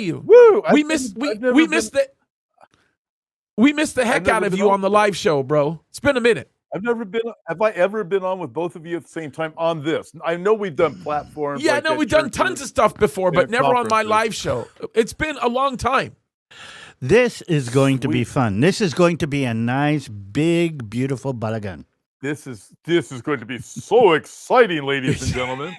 you. Woo! We missed the heck out of you on the live show, bro. It's been a minute. Have I ever been on with both of you at the same time on this? I know we've done platforms. Yeah, I know we've done tons of stuff before, but never on my live show. It's been a long time. This is going to be fun. This is going to be a nice, big, beautiful balagan. This is going to be so exciting, ladies and gentlemen.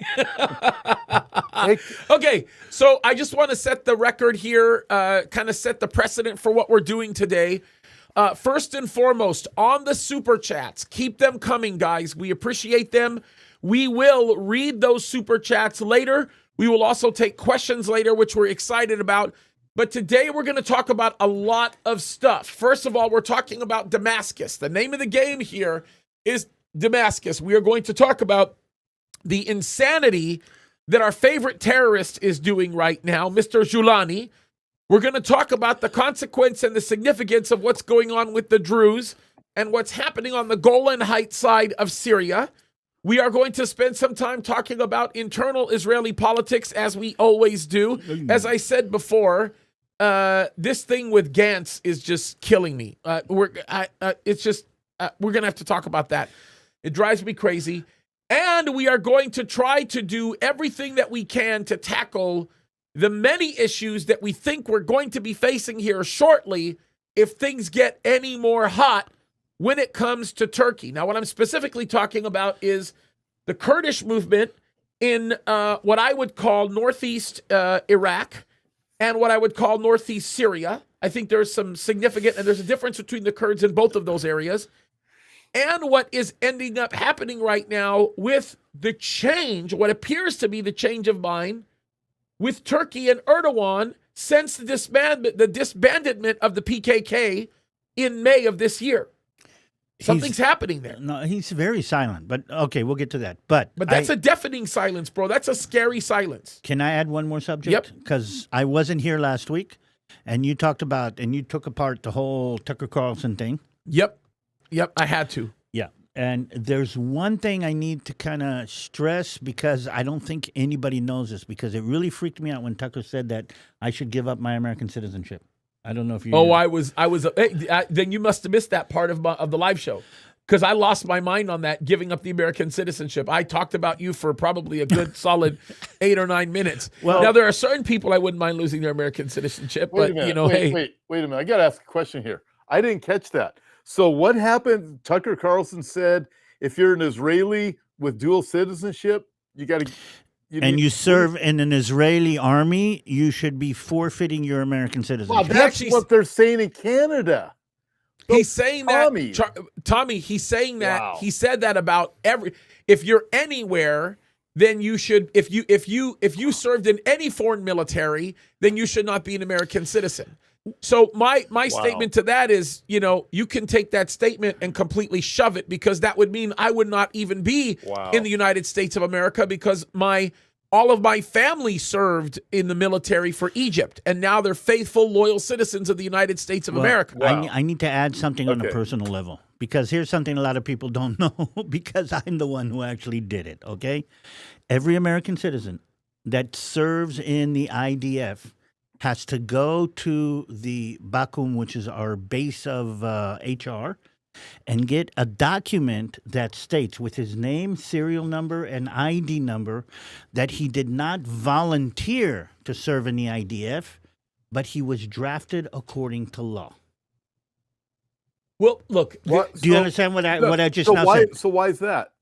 Okay, so I just want to set the record here, kind of set the precedent for what we're doing today. First and foremost, on the super chats, keep them coming, guys. We appreciate them. We will read those super chats later. We will also take questions later, which we're excited about. But today we're going to talk about a lot of stuff. First of all, we're talking about Damascus. The name of the game here is Damascus. We are going to talk about the insanity that our favorite terrorist is doing right now, Mr. Julani. We're going to talk about the consequence and the significance of what's going on with the Druz and what's happening on the Golan Heights side of Syria. We are going to spend some time talking about internal Israeli politics, as we always do. As I said before, this thing with Gantz is just killing me. We're going to have to talk about that. It drives me crazy. And we are going to try to do everything that we can to tackle the many issues that we think we're going to be facing here shortly if things get any more hot when it comes to Turkey. Now, what I'm specifically talking about is the Kurdish movement in what I would call northeast Iraq and what I would call northeast Syria. I think there's some significant, and there's a difference between the Kurds in both of those areas. And what is ending up happening right now with the change, what appears to be the change of mind with Turkey and Erdogan since the disbandment of the PKK in May of this year. Something's happening there. No, he's very silent, but okay, we'll get to that. But that's a deafening silence, bro. That's a scary silence. Can I add one more subject? Yep. Because I wasn't here last week, and you talked about, and you took apart the whole Tucker Carlson thing. Yep, I had to. Yeah, and there's one thing I need to kind of stress because I don't think anybody knows this, because it really freaked me out when Tucker said that I should give up my American citizenship. I don't know if you. Oh, I was. Then you must have missed that part of the live show, because I lost my mind on that, giving up the American citizenship. I talked about you for probably a good solid 8 or 9 minutes. Well, now there are certain people I wouldn't mind losing their American citizenship, but wait a minute. I got to ask a question here. I didn't catch that. So what happened? Tucker Carlson said if you're an Israeli with dual citizenship, you got to. You serve in an Israeli army, you should be forfeiting your American citizenship. Well, that's what they're saying in Canada. He's saying that, Tommy. He's saying that. Wow. He said that about if you're anywhere, then you should. If you served in any foreign military, then you should not be an American citizen. So my statement to that is, you can take that statement and completely shove it, because that would mean I would not even be in the United States of America, because all of my family served in the military for Egypt, and now they're faithful, loyal citizens of the United States of America. Wow. I need to add something on a personal level, because here's something a lot of people don't know, because I'm the one who actually did it, okay? Every American citizen that serves in the IDF has to go to the Bakum, which is our base of HR, and get a document that states, with his name, serial number, and ID number, that he did not volunteer to serve in the IDF, but he was drafted according to law. Well, look. Do you understand what I just said? So why is that?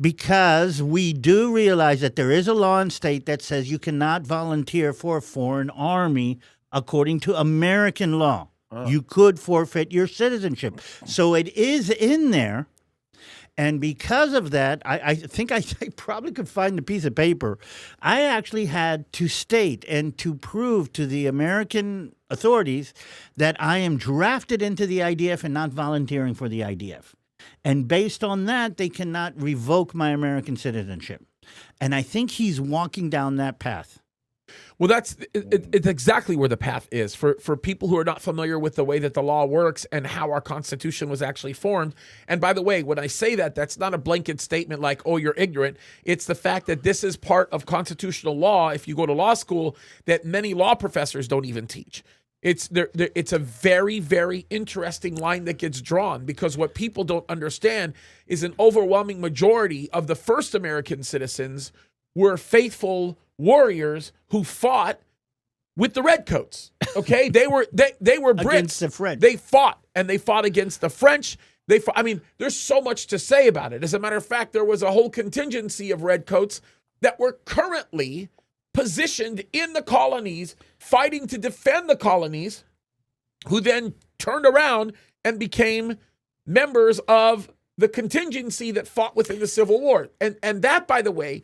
Because we do realize that there is a law in state that says you cannot volunteer for a foreign army according to American law. You could forfeit your citizenship. So it is in there. And because of that, I think I probably could find a piece of paper. I actually had to state and to prove to the American authorities that I am drafted into the IDF and not volunteering for the IDF. And based on that, they cannot revoke my American citizenship. And I think he's walking down that path. Well, it's exactly where the path is for people who are not familiar with the way that the law works and how our Constitution was actually formed. And by the way, when I say that, that's not a blanket statement like, oh, you're ignorant. It's the fact that this is part of constitutional law, if you go to law school, that many law professors don't even teach. It's a very, very interesting line that gets drawn, because what people don't understand is an overwhelming majority of the first American citizens were faithful warriors who fought with the redcoats. Okay, they were Brits. Against the French. They fought against the French. I mean, there's so much to say about it. As a matter of fact, there was a whole contingency of redcoats that were currently positioned in the colonies, fighting to defend the colonies, who then turned around and became members of the contingency that fought within the Civil War. And that, by the way,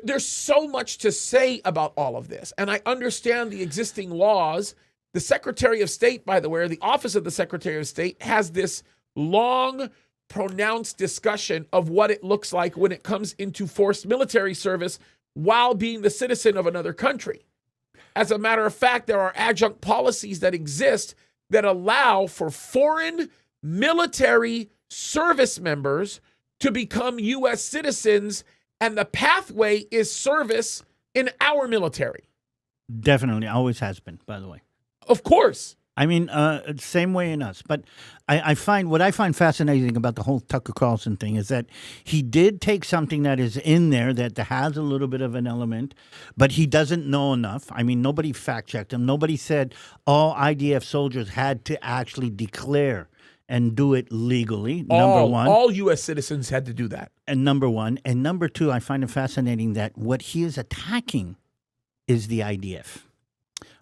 there's so much to say about all of this. And I understand the existing laws. The Secretary of State, by the way, or the Office of the Secretary of State, has this long, pronounced discussion of what it looks like when it comes into forced military service while being the citizen of another country. As a matter of fact, there are adjunct policies that exist that allow for foreign military service members to become U.S. citizens, and the pathway is service in our military. Definitely, always has been, by the way. Of course. I mean, same way in us. But I find what I find fascinating about the whole Tucker Carlson thing is that he did take something that is in there that has a little bit of an element, but he doesn't know enough. I mean, nobody fact checked him. Nobody said all IDF soldiers had to actually declare and do it legally. Number one. All U.S. citizens had to do that. And number one. And number two, I find it fascinating that what he is attacking is the IDF.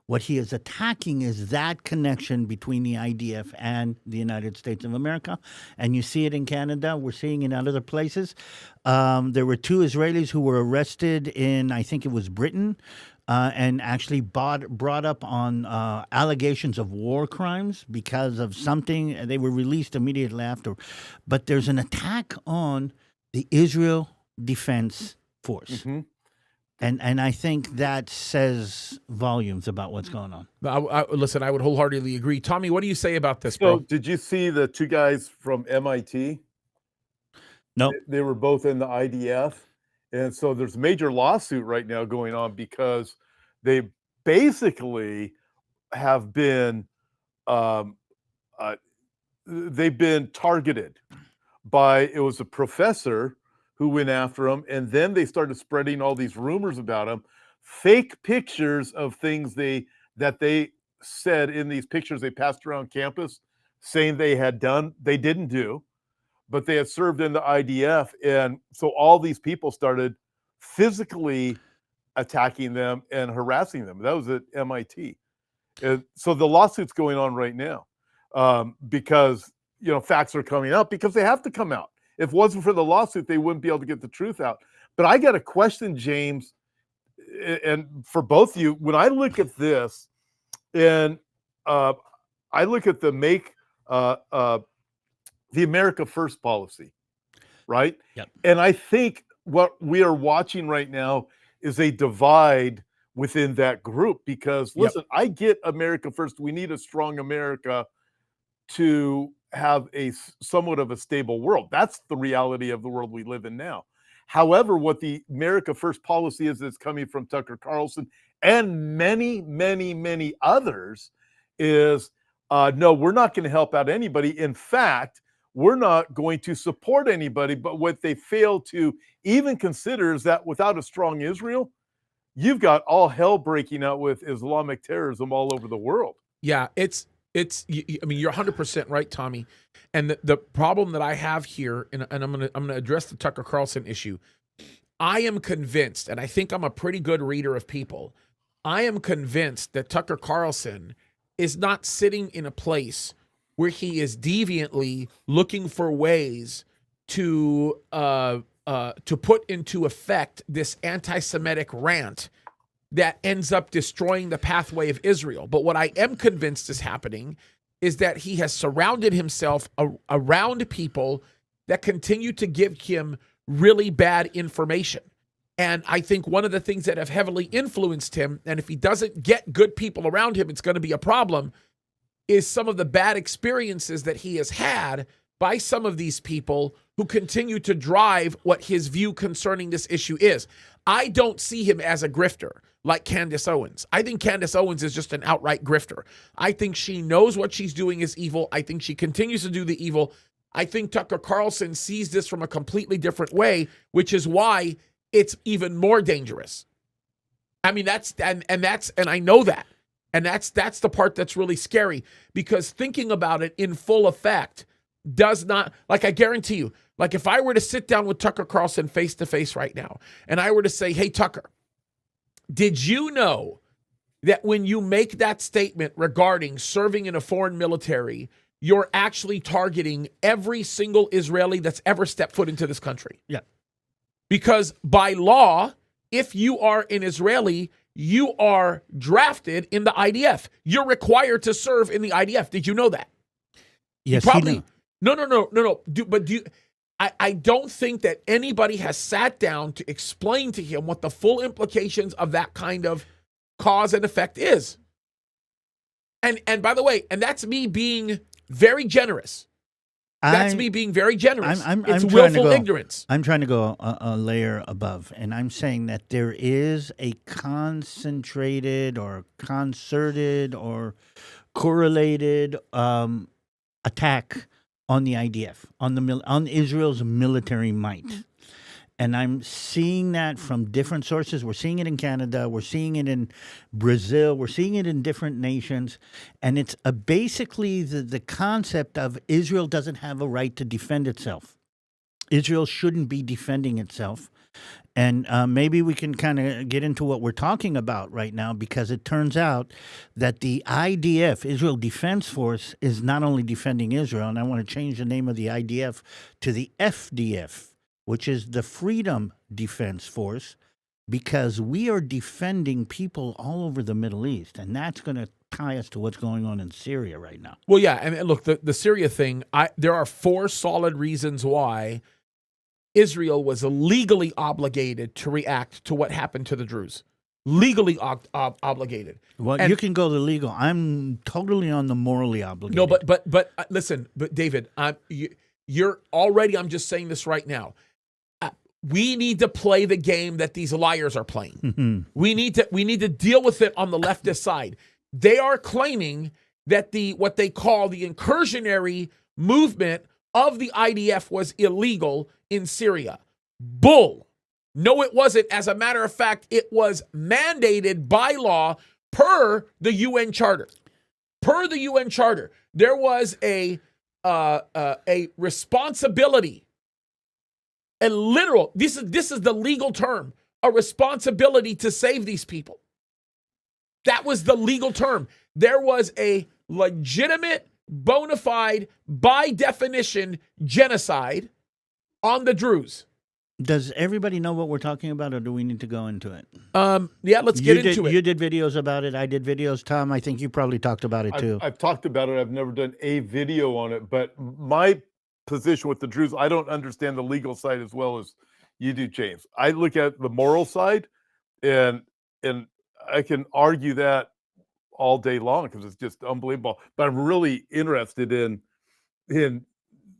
What he is attacking is that connection between the IDF and the United States of America. And you see it in Canada. We're seeing it in other places. There were 2 Israelis who were arrested in, I think it was Britain, and actually brought up on allegations of war crimes because of something. They were released immediately after. But there's an attack on the Israel Defense Force. Mm-hmm. And I think that says volumes about what's going on. Listen, I would wholeheartedly agree. Tommy, what do you say about this, bro? So, did you see the 2 guys from MIT? No. They were both in the IDF. And so there's a major lawsuit right now going on because they basically have been they've been targeted by, it was a professor who went after him, and then they started spreading all these rumors about him, fake pictures of things that they said in these pictures they passed around campus, saying they had done, they didn't do, but they had served in the IDF. And so all these people started physically attacking them and harassing them. That was at MIT. And so the lawsuit's going on right now because, facts are coming out because they have to come out. If it wasn't for the lawsuit, they wouldn't be able to get the truth out. But I got a question, James, and for both of you, when I look at this, and I look at the America First policy, right? Yep. And I think what we are watching right now is a divide within that group because, listen, I get America First. We need a strong America to have a somewhat of a stable world. That's the reality of the world we live in now. However, what the America First policy is that's coming from Tucker Carlson and many, many, many others is, no, we're not going to help out anybody. In fact, we're not going to support anybody. But what they fail to even consider is that without a strong Israel, you've got all hell breaking out with Islamic terrorism all over the world. Yeah, I mean, you're 100% right, Tommy. And the problem that I have here, and I'm gonna address the Tucker Carlson issue. I am convinced, and I think I'm a pretty good reader of people. I am convinced that Tucker Carlson is not sitting in a place where he is deviantly looking for ways to put into effect this anti-Semitic rant that ends up destroying the pathway of Israel. But what I am convinced is happening is that he has surrounded himself around people that continue to give him really bad information. And I think one of the things that have heavily influenced him, and if he doesn't get good people around him, it's going to be a problem, is some of the bad experiences that he has had by some of these people who continue to drive what his view concerning this issue is. I don't see him as a grifter like Candace Owens. I think Candace Owens is just an outright grifter. I think she knows what she's doing is evil. I think she continues to do the evil. I think Tucker Carlson sees this from a completely different way, which is why it's even more dangerous. I mean, and I know that. And that's the part that's really scary, because thinking about it in full effect does not, like, I guarantee you, like, if I were to sit down with Tucker Carlson face to face right now, and I were to say, hey, Tucker, did you know that when you make that statement regarding serving in a foreign military, you're actually targeting every single Israeli that's ever stepped foot into this country? Yeah. Because by law, if you are an Israeli, you are drafted in the IDF. You're required to serve in the IDF. Did you know that? Yes, Probably. No. I don't think that anybody has sat down to explain to him what the full implications of that kind of cause and effect is. And by the way, and that's me being very generous. That's me being very generous. It's willful ignorance. I'm trying to go a layer above, and I'm saying that there is a concentrated or concerted or correlated attack on the IDF, on Israel's military might. And I'm seeing that from different sources. We're seeing it in Canada. We're seeing it in Brazil. We're seeing it in different nations. And it's basically the concept of Israel doesn't have a right to defend itself. Israel shouldn't be defending itself. And maybe we can kind of get into what we're talking about right now, because it turns out that the IDF, Israel Defense Force, is not only defending Israel, and I want to change the name of the IDF to the FDF, which is the Freedom Defense Force, because we are defending people all over the Middle East, and that's going to tie us to what's going on in Syria right now. Well, yeah, and look, the Syria thing, there are 4 solid reasons why Israel was legally obligated to react to what happened to the Druze. Legally obligated. Well, and you can go the legal. I'm totally on the morally obligated. No, but listen, David, you're already, I'm just saying this right now. We need to play the game that these liars are playing. Mm-hmm. We need to deal with it on the leftist side. They are claiming that what they call the incursionary movement of the IDF was illegal in Syria. Bull. No, it wasn't. As a matter of fact, it was mandated by law per the UN Charter. Per the UN Charter, there was a responsibility. A literal, this is the legal term, a responsibility to save these people. That was the legal term. There was a legitimate, bona fide, by definition, genocide on the Druze. Does everybody know what we're talking about, or do we need to go into it? Yeah, let's get into it. You did videos about it. I did videos. Tom, I think you probably talked about it too. I've talked about it. I've never done a video on it, but my position with the Druze, I don't understand the legal side as well as you do, James. I look at the moral side, and I can argue that all day long because it's just unbelievable. But I'm really interested in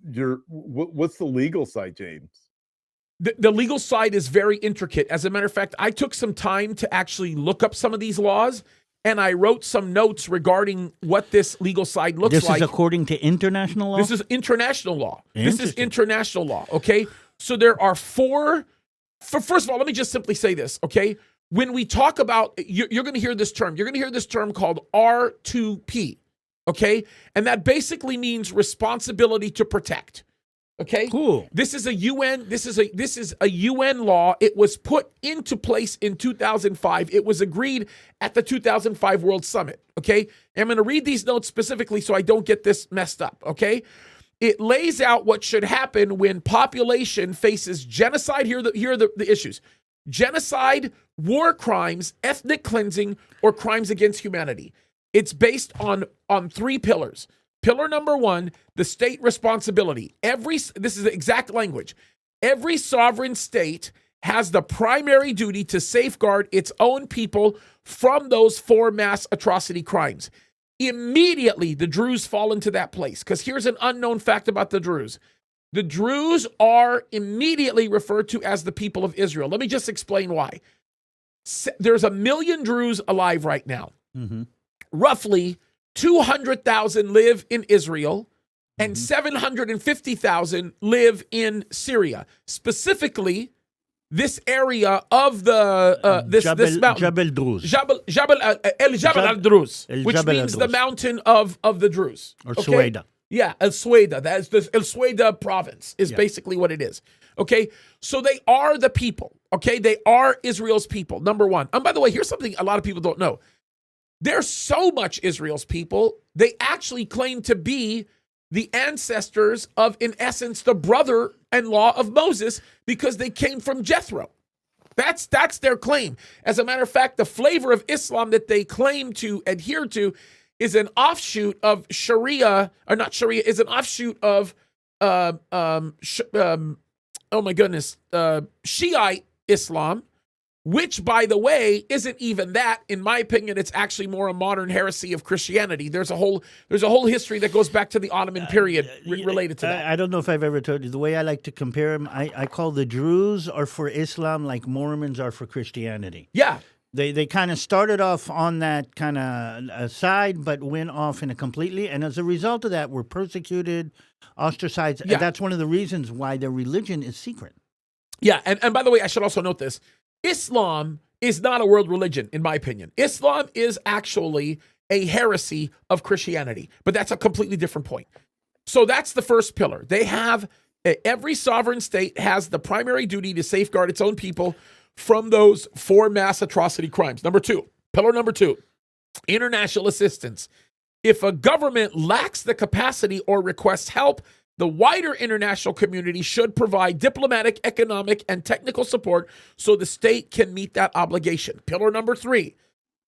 your what's the legal side, James? The legal side is very intricate. As a matter of fact, I took some time to actually look up some of these laws, and I wrote some notes regarding what this legal side looks like. This is according to international law? This is international law. This is international law, okay? So there are 4... First of all, let me just simply say this, okay? When we talk about... You're going to hear this term. You're going to hear this term called R2P, okay? And that basically means responsibility to protect. Okay. Cool. This is a UN law. It was put into place in 2005. It was agreed at the 2005 World Summit. Okay. I'm going to read these notes specifically so I don't get this messed up. Okay. It lays out what should happen when population faces genocide. Here are the issues: genocide, war crimes, ethnic cleansing, or crimes against humanity. It's based on 3 pillars. Pillar number 1, the state responsibility. This is the exact language. Every sovereign state has the primary duty to safeguard its own people from those 4 mass atrocity crimes. Immediately, the Druze fall into that place. Because here's an unknown fact about the Druze. The Druze are immediately referred to as the people of Israel. Let me just explain why. There's 1 million Druze alive right now. Mm-hmm. Roughly 200,000 live in Israel, and 750,000 live in Syria. Specifically, this area of the this mountain, Jabal Druz. Jabal al-Druz, which Jabal means al-Druz. the mountain of the Druze. Or Okay? Suwaida. Yeah, El Suwaida. That's the El Suwaida province is Yeah. basically what it is. Okay, so they are the people. Okay, they are Israel's people. Number one. And by the way, here's something a lot of people don't know. They're so much Israel's people, they actually claim to be the ancestors of, in essence, the brother-in-law of Moses, because they came from Jethro. That's their claim. As a matter of fact, the flavor of Islam that they claim to adhere to is an offshoot of Sharia, or not Sharia, is an offshoot of, Shiite Islam, which, by the way, isn't even that. In my opinion, it's actually more a modern heresy of Christianity. There's a whole history that goes back to the Ottoman period related to that. I don't know if I've ever told you. The way I like to compare them, I call the Druze are for Islam like Mormons are for Christianity. Yeah. They kind of started off on that kind of side, but went off in a completely. And as a result of that, were persecuted, ostracized. Yeah. And that's one of the reasons why their religion is secret. Yeah, and by the way, I should also note this. Islam is not a world religion, in my opinion. Islam is actually a heresy of Christianity, but that's a completely different point. So that's the first pillar. They have, every sovereign state has the primary duty to safeguard its own people from those 4 mass atrocity crimes. Pillar number two, international assistance. If a government lacks the capacity or requests help, the wider international community should provide diplomatic, economic, and technical support so the state can meet that obligation. Pillar number 3,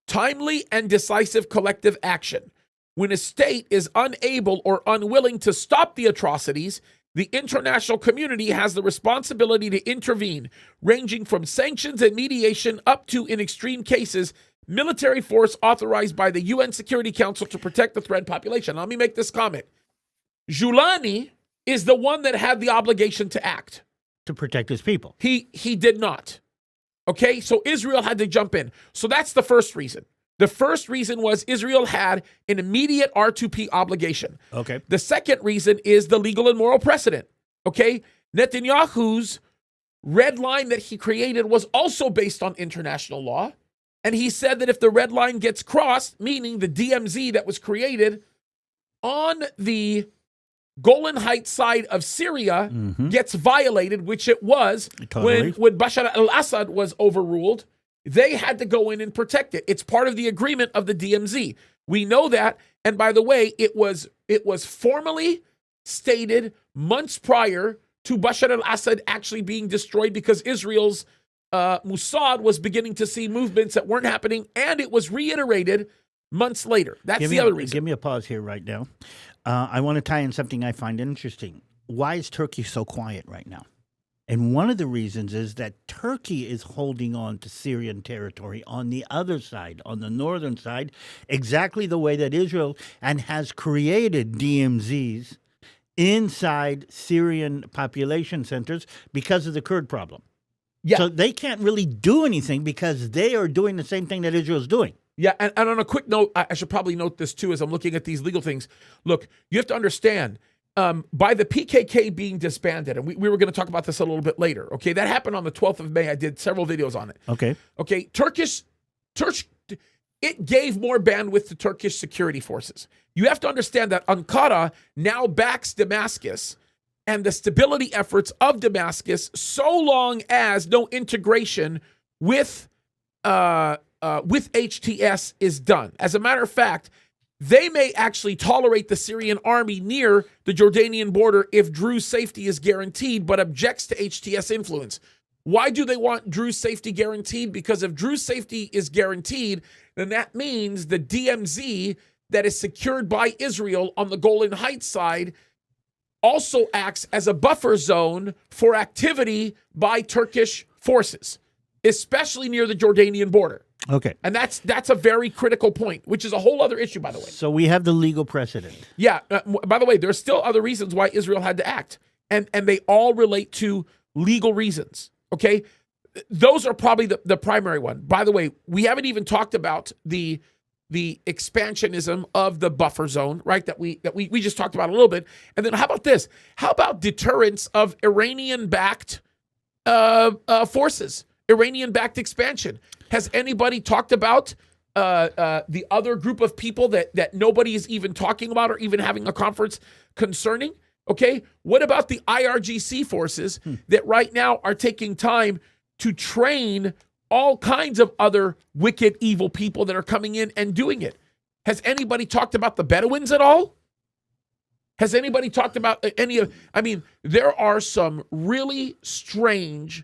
timely and decisive collective action. When a state is unable or unwilling to stop the atrocities, the international community has the responsibility to intervene, ranging from sanctions and mediation up to, in extreme cases, military force authorized by the UN Security Council to protect the threatened population. Let me make this comment. Julani is the one that had the obligation to act. To protect his people. He did not. Okay, so Israel had to jump in. So that's the first reason. The first reason was Israel had an immediate R2P obligation. Okay. The second reason is the legal and moral precedent. Okay, Netanyahu's red line that he created was also based on international law. And he said that if the red line gets crossed, meaning the DMZ that was created on the Golan Heights side of Syria gets violated, which it was Totally. when Bashar al-Assad was overruled, they had to go in and protect it. It's part of the agreement of the DMZ. We know that. And by the way, it was formally stated months prior to Bashar al-Assad actually being destroyed, because Israel's Mossad was beginning to see movements that weren't happening, and it was reiterated months later. That's the other reason. Give me a pause here right now. I want to tie in something I find interesting. Why is Turkey so quiet right now? And one of the reasons is that Turkey is holding on to Syrian territory on the other side, on the northern side, exactly the way that Israel, and has created DMZs inside Syrian population centers because of the Kurd problem. Yeah. So they can't really do anything because they are doing the same thing that Israel's doing. Yeah, and on a quick note, I should probably note this too as I'm looking at these legal things. Look, you have to understand, by the PKK being disbanded, and we were going to talk about this a little bit later, okay? That happened on the 12th of May. I did several videos on it. Okay. Okay, it gave more bandwidth to Turkish security forces. You have to understand that Ankara now backs Damascus and the stability efforts of Damascus, so long as no integration with HTS is done. As a matter of fact, they may actually tolerate the Syrian army near the Jordanian border if Druz safety is guaranteed, but objects to HTS influence. Why do they want Druz safety guaranteed? Because if Druz safety is guaranteed, then that means the DMZ that is secured by Israel on the Golan Heights side also acts as a buffer zone for activity by Turkish forces, especially near the Jordanian border. Okay. And that's a very critical point, which is a whole other issue, by the way. So we have the legal precedent. Yeah. By the way, there's still other reasons why Israel had to act, and they all relate to legal reasons. Okay, those are probably the primary one. By the way, we haven't even talked about the expansionism of the buffer zone, right? That we just talked about a little bit. And then how about this? How about deterrence of Iranian-backed forces, Iranian-backed expansion? Has anybody talked about the other group of people that nobody is even talking about or even having a conference concerning? Okay, what about the IRGC forces that right now are taking time to train all kinds of other wicked, evil people that are coming in and doing it? Has anybody talked about the Bedouins at all? Has anybody talked about any of, I mean, there are some really strange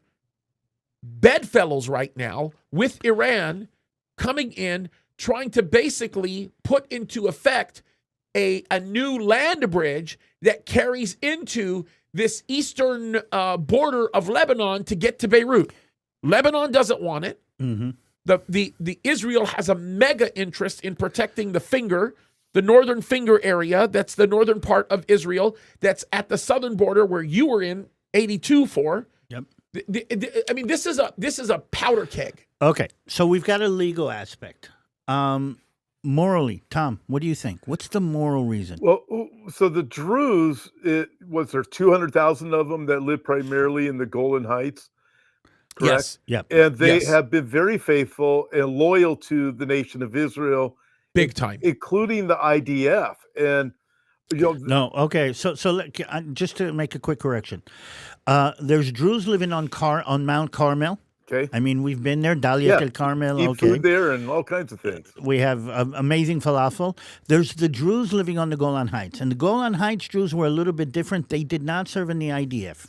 bedfellows right now with Iran coming in, trying to basically put into effect a new land bridge that carries into this eastern border of Lebanon to get to Beirut. Lebanon doesn't want it. Mm-hmm. The Israel has a mega interest in protecting the northern finger area. That's the northern part of Israel. That's at the southern border where you were in 82 for. Yep. I mean, this is a powder keg. Okay, so we've got a legal aspect. Morally, Tom, what do you think? What's the moral reason? Well, so the Druze, was there 200,000 of them that live primarily in the Golan Heights? Correct? Yes. Yep. And they Yes. have been very faithful and loyal to the nation of Israel, Big time. including the IDF. And No, okay. So just to make a quick correction, there's Druze living on Mount Carmel. okay, I mean, we've been there, Daliat El Carmel. eat Okay, food there and all kinds of things. we have amazing falafel. There's the Druze living on the Golan Heights, and the Golan Heights Druze were a little bit different. They did not serve in the IDF.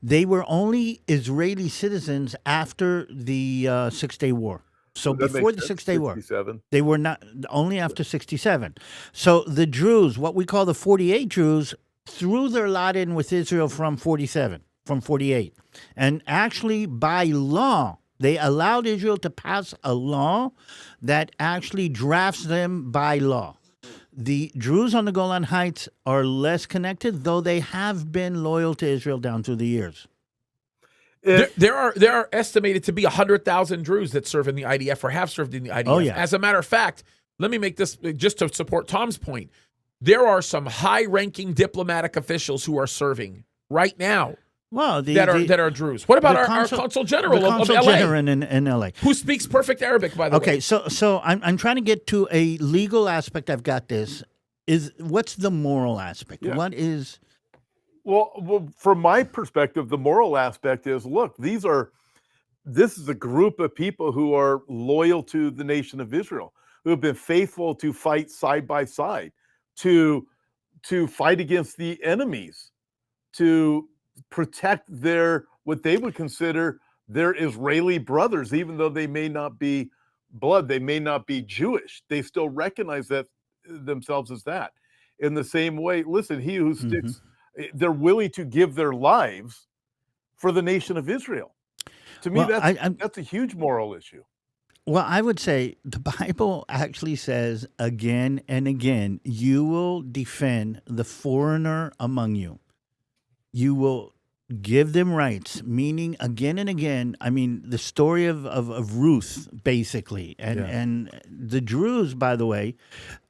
They were only Israeli citizens after the 6-Day War. So That before makes the sense, 6-Day War, 67. they were not, only after 67. So the Druze, what we call the 48 Druze, threw their lot in with Israel from 48. And actually, by law, they allowed Israel to pass a law that actually drafts them by law. The Druze on the Golan Heights are less connected, though they have been loyal to Israel down through the years. There are estimated to be 100,000 Druze that serve in the IDF or have served in the IDF. Oh, yeah. As a matter of fact, let me make this just to support Tom's point. There are some high-ranking diplomatic officials who are serving right now Well, that are Druze. What about the our consul general the of consul LA, general in LA? who speaks perfect Arabic, by the way? Okay, so I'm trying to get to a legal aspect. I've got this. What's the moral aspect? Yeah. What is? Well, from my perspective, the moral aspect is, look, this is a group of people who are loyal to the nation of Israel, who have been faithful to fight side by side, to fight against the enemies, to protect what they would consider their Israeli brothers, even though they may not be blood, they may not be Jewish. They still recognize that themselves as that. In the same way, listen, he who sticks, they're willing to give their lives for the nation of Israel. To me, Well, that's a huge moral issue. Well, I would say the Bible actually says again and again, you will defend the foreigner among you. You will give them rights, meaning again and again, I mean, the story of Ruth, basically. And the Druze, by the way,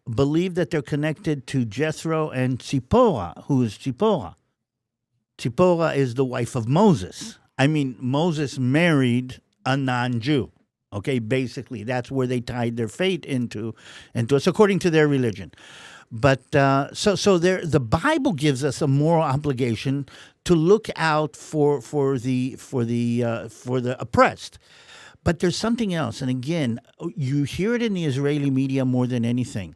believe that they're connected to Jethro and Tzipporah. Who is Tzipporah? Tzipporah is the wife of Moses. I mean, Moses married a non-Jew. Okay, basically, that's where they tied their fate into. It's according to their religion. But so the Bible gives us a moral obligation to look out for the oppressed. But there's something else, and again, you hear it in the Israeli media more than anything.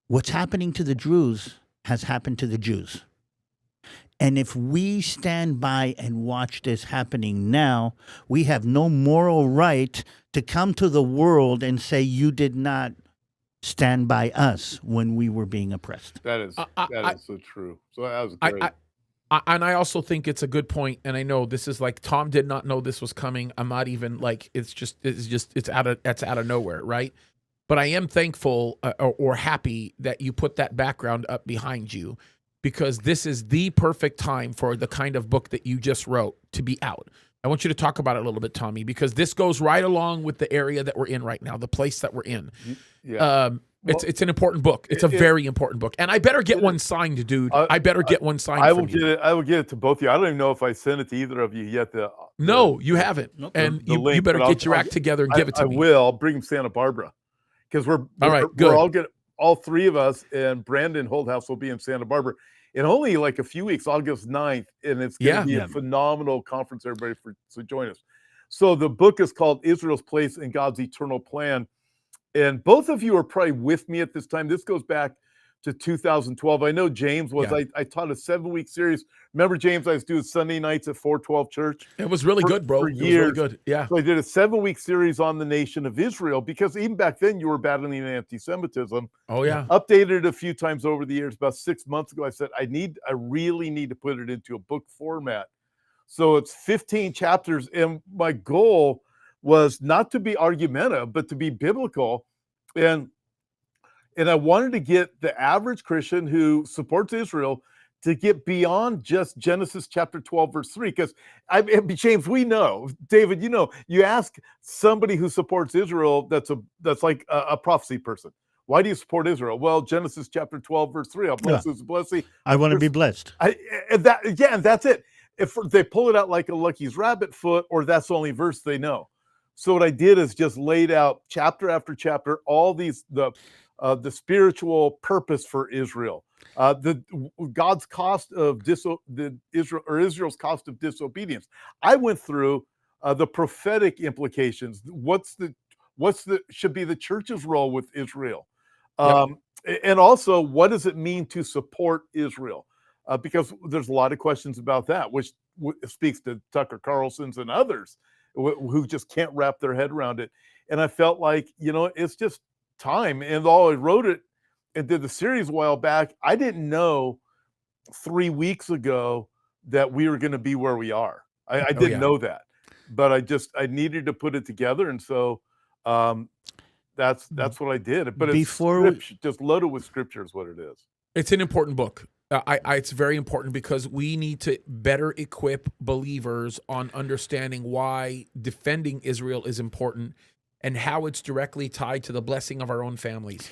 What's happening to the Druze has happened to the Jews. And if we stand by and watch this happening now, we have no moral right to come to the world and say you did not stand by us when we were being oppressed. That is so true. So that was great. And I also think it's a good point, and I know this is like Tom did not know this was coming. I'm not even like it's out of nowhere, right? But I am thankful or happy that you put that background up behind you, because this is the perfect time for the kind of book that you just wrote to be out. I want you to talk about it a little bit, Tommy, because this goes right along with the area that we're in right now, the place that we're in. Yeah. It's an important book. It's a very important book, and I better get one signed, dude. I better get one signed. I will get it. I will get it to both of you. I don't even know if I sent it to either of you yet. No, you haven't, and you better get your act together and give it to me. I will. I'll bring Santa Barbara, because we're all three of us, and Brandon Holdhouse will be in Santa Barbara in only like a few weeks, August 9th, and it's going to be a phenomenal conference. Everybody, so join us. So the book is called Israel's Place in God's Eternal Plan. And both of you are probably with me at this time. This goes back to 2012. I know James was. I taught a 7-week series. Remember, James, I was doing Sunday nights at 412 Church. It was really good, bro. For years. It was really good. Yeah. So I did a 7-week series on the nation of Israel, because even back then you were battling anti-Semitism. Oh, yeah. Updated it a few times over the years. About 6 months ago, I said, I really need to put it into a book format. So it's 15 chapters. And my goal was not to be argumentative, but to be biblical. And I wanted to get the average Christian who supports Israel to get beyond just Genesis chapter 12, verse 3. Because James, we know, David, you ask somebody who supports Israel that's like a prophecy person. Why do you support Israel? Well, Genesis chapter 12, verse 3. I'll bless who's blessing. I want to be blessed. And that's it. If they pull it out like a Lucky's rabbit foot, or that's the only verse they know. So what I did is just laid out chapter after chapter, all these the spiritual purpose for Israel, God's cost of Israel's cost of disobedience. I went through the prophetic implications. What's should be the church's role with Israel, and also what does it mean to support Israel? Because there's a lot of questions about that, which speaks to Tucker Carlson's and others who just can't wrap their head around it. And I felt like, it's just time. And I wrote it and did the series a while back. I didn't know 3 weeks ago that we were going to be where we are. I didn't know that, but I needed to put it together. And so that's what I did. But it's just loaded with scripture is what it is. It's an important book. It's very important, because we need to better equip believers on understanding why defending Israel is important and how it's directly tied to the blessing of our own families.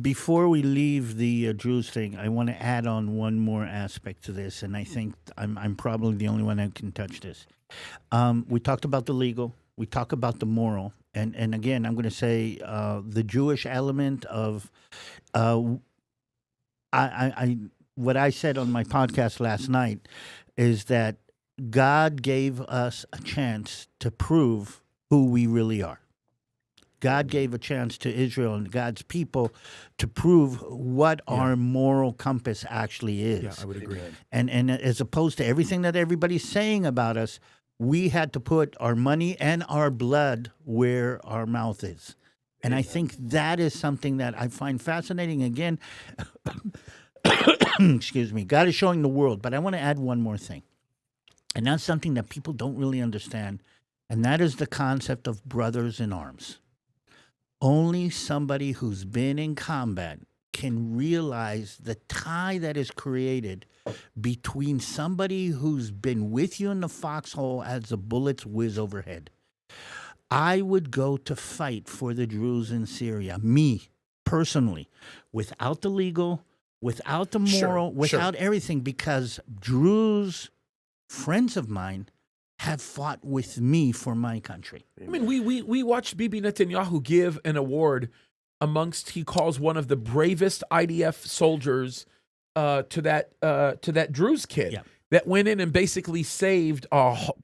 Before we leave the Druz thing, I want to add on one more aspect to this, and I think I'm probably the only one that can touch this. We talked about the legal. We talk about the moral. And again, I'm going to say the Jewish element of what I said on my podcast last night is that God gave us a chance to prove who we really are. God gave a chance to Israel and God's people to prove what our moral compass actually is. Yeah, I would agree. And as opposed to everything that everybody's saying about us, we had to put our money and our blood where our mouth is. And I think that is something that I find fascinating. Again, excuse me, God is showing the world. But I want to add one more thing. And that's something that people don't really understand. And that is the concept of brothers in arms. Only somebody who's been in combat can realize the tie that is created between somebody who's been with you in the foxhole as the bullets whiz overhead. I would go to fight for the Druze in Syria, me, personally, without the legal, without the moral, without everything, because Druze friends of mine have fought with me for my country. I mean, we watched Bibi Netanyahu give an award amongst, he calls one of the bravest IDF soldiers to that Druze kid that went in and basically saved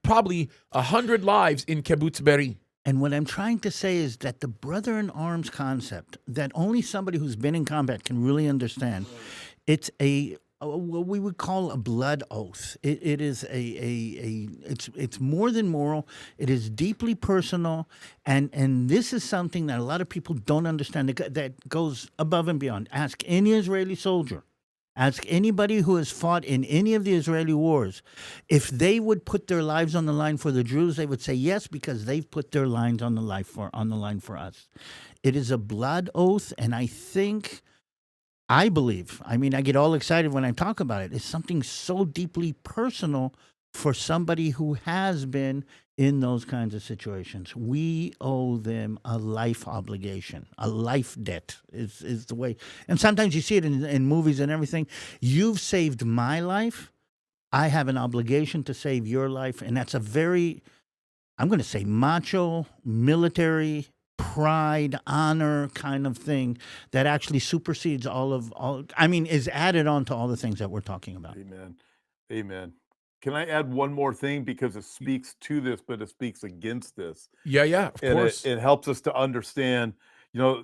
probably 100 lives in Kibbutz Be'eri. And what I'm trying to say is that the brother in arms concept that only somebody who's been in combat can really understand, it's what we would call a blood oath. It is it's more than moral. It is deeply personal, and this is something that a lot of people don't understand. That goes above and beyond. Ask any Israeli soldier, Ask anybody who has fought in any of the Israeli wars. If they would put their lives on the line for the Druze, they would say yes, because they've put their lives on the line for us. It is a blood oath, and I believe, I mean, I get all excited when I talk about it. It's something so deeply personal for somebody who has been in those kinds of situations. We owe them a life obligation, a life debt is the way. And sometimes you see it in movies and everything. You've saved my life. I have an obligation to save your life. And that's a very, I'm going to say, macho, military, pride, honor kind of thing that actually supersedes is added on to all the things that we're talking about. Amen. Amen. Can I add one more thing, because it speaks to this, but it speaks against this? Yeah, of course. It helps us to understand.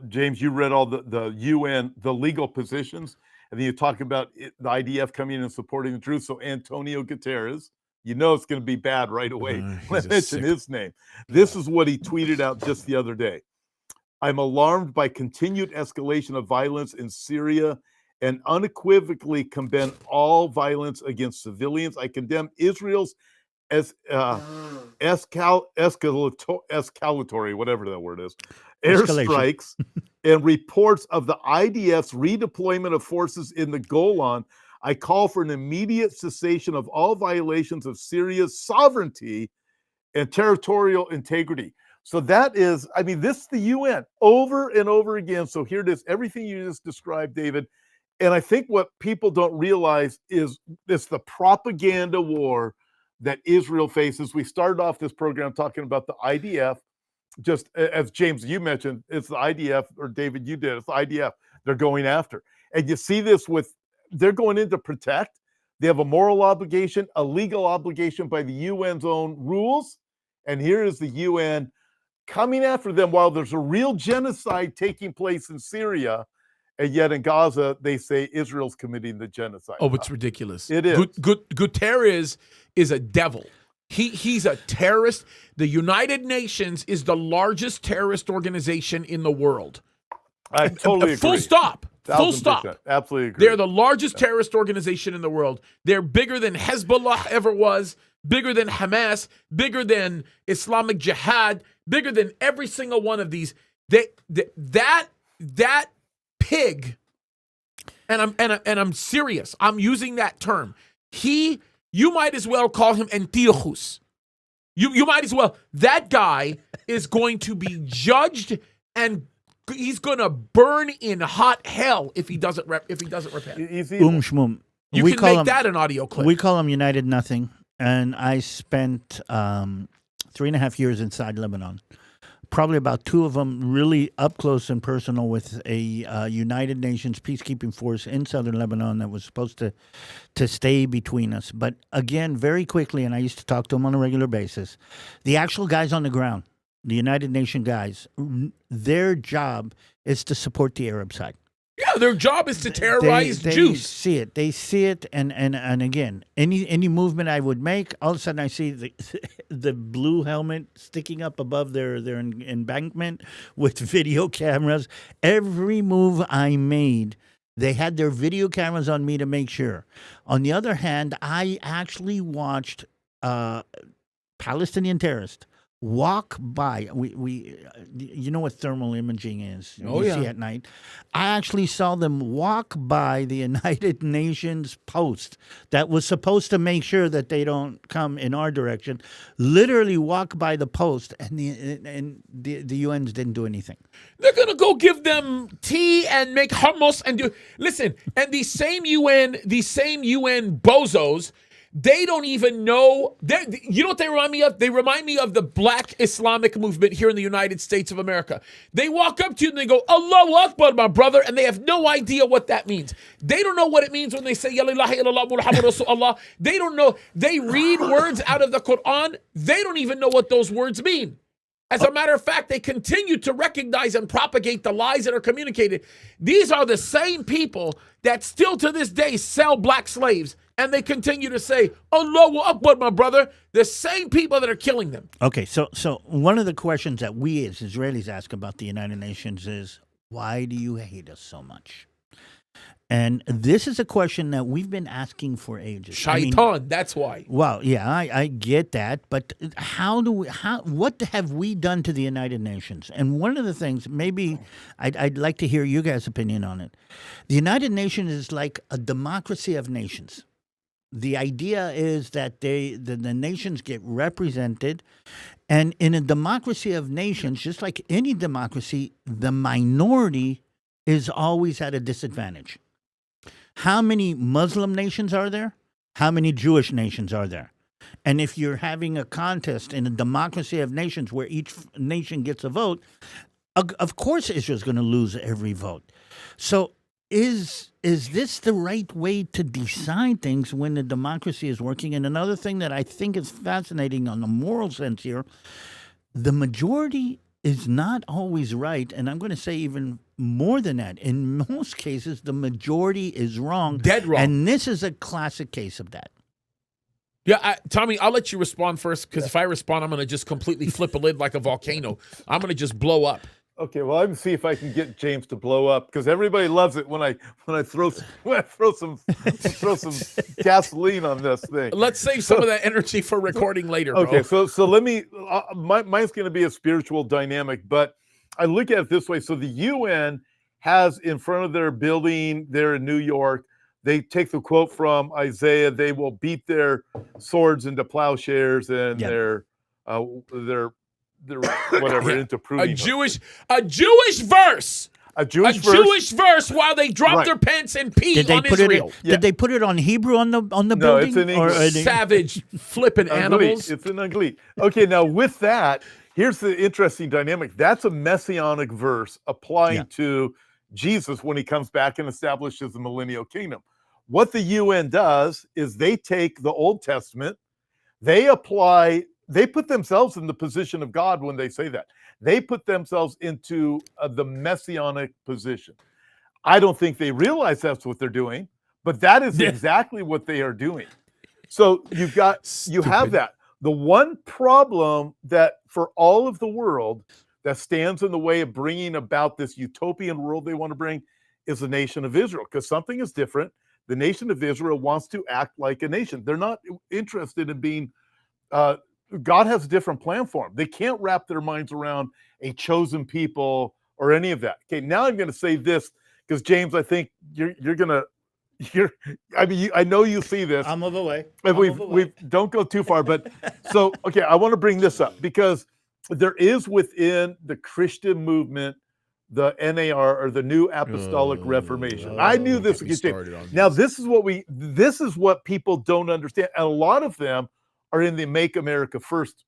James, you read all the UN, the legal positions, and then you talk about the IDF coming in and supporting the Druze. So Antonio Guterres, it's going to be bad right away. Let's mention his name. This is what he tweeted out just the other day. I'm alarmed by continued escalation of violence in Syria and unequivocally condemn all violence against civilians. I condemn Israel's escalatory, whatever that word is, airstrikes and reports of the IDF's redeployment of forces in the Golan. I call for an immediate cessation of all violations of Syria's sovereignty and territorial integrity. So that is, this is the UN over and over again. So here it is, everything you just described, David. And I think what people don't realize is it's the propaganda war that Israel faces. We started off this program talking about the IDF, just as James, you mentioned, it's the IDF, or David, you did, it's the IDF they're going after. And you see this they're going in to protect. They have a moral obligation, a legal obligation by the UN's own rules. And here is the UN coming after them while there's a real genocide taking place in Syria. And yet in Gaza, they say Israel's committing the genocide. Oh, it's ridiculous. It is. Guterres is a devil. He's a terrorist. The United Nations is the largest terrorist organization in the world. I totally agree. Full stop. 1000%. Full stop. Absolutely agree. They're the largest terrorist organization in the world. They're bigger than Hezbollah ever was, bigger than Hamas, bigger than Islamic Jihad, bigger than every single one of these. That pig, and I'm serious. I'm using that term. You might as well call him Antiochus. You might as well. That guy is going to be judged, and he's going to burn in hot hell if he doesn't repent. Shmum. You can make that an audio clip. We call him United Nothing, and I spent 3.5 years inside Lebanon. Probably about 2 of them really up close and personal with a United Nations peacekeeping force in southern Lebanon that was supposed to stay between us. But again, very quickly, and I used to talk to them on a regular basis, the actual guys on the ground, the United Nations guys, their job is to support the Arab side. Yeah, their job is to terrorize Jews. They see it, and again, any movement I would make, all of a sudden I see the blue helmet sticking up above their embankment with video cameras. Every move I made, they had their video cameras on me to make sure. On the other hand, I actually watched Palestinian terrorists walk by. We you know what thermal imaging is? You see at night. I actually saw them walk by the United Nations post that was supposed to make sure that they don't come in our direction. Literally walk by the post, and the UNs didn't do anything. They're gonna go give them tea and make hummus and do. Listen, and these same UN bozos. They don't even know. You know what they remind me of? They remind me of the Black Islamic movement here in the United States of America. They walk up to you and they go, Allahu Akbar, my brother, and they have no idea what that means. They don't know what it means when they say, Ya ilaha illallah Muhammad Rasulullah. They don't know. They read words out of the Quran. They don't even know what those words mean. As a matter of fact, they continue to recognize and propagate the lies that are communicated. These are the same people that still to this day sell black slaves. And they continue to say, Allahu Akbar, my brother. The same people that are killing them. Okay, so one of the questions that we as Israelis ask about the United Nations is, why do you hate us so much? And this is a question that we've been asking for ages. I mean, Shaitan, that's why. well, yeah, I get that, but what have we done to the United Nations? And one of the things, maybe I'd like to hear you guys' opinion on it. The United Nations is like a democracy of nations. The idea is that the nations get represented, and in a democracy of nations, just like any democracy, the minority is always at a disadvantage. How many Muslim nations are there? How many Jewish nations are there? And if you're having a contest in a democracy of nations where each nation gets a vote, of course Israel's going to lose every vote. So is this the right way to decide things when the democracy is working? And another thing that I think is fascinating on the moral sense here, the majority is not always right, and I'm going to say even more than that. In most cases, the majority is wrong. Dead wrong. And this is a classic case of that. Yeah, Tommy, I'll let you respond first, because if I respond, I'm going to just completely flip a lid like a volcano. I'm going to just blow up. Okay, well, I'm gonna see if I can get James to blow up, because everybody loves it when I throw some gasoline on this thing. Let's save some of that energy for recording later, bro. Okay, so let me. Mine's going to be a spiritual dynamic, but I look at it this way. So the UN has in front of their building there in New York, they take the quote from Isaiah: "They will beat their swords into plowshares and their whatever into pruning." A Jewish verse. A Jewish verse while they drop their pants and pee on Israel. Did they put it on Hebrew on the building? No, it's in English. Savage flipping animals. It's in Anglit. Okay, now with that, here's the interesting dynamic. That's a messianic verse applying to Jesus when he comes back and establishes the millennial kingdom. What the UN does is they take the Old Testament, they put themselves in the position of God when they say that. They put themselves into the messianic position. I don't think they realize that's what they're doing, but that is exactly what they are doing. So you have that. The one problem that for all of the world that stands in the way of bringing about this utopian world they want to bring is the nation of Israel, because something is different. The nation of Israel wants to act like a nation. They're not interested in being God has a different plan for them. They can't wrap their minds around a chosen people or any of that. Okay, now I'm going to say this, because James, I think I know you see this. I'll move away. We don't go too far, but so okay, I want to bring this up because there is within the Christian movement the NAR, or the New Apostolic Reformation. I knew this would get changed. Now this is what people don't understand, and a lot of them are in the Make America First,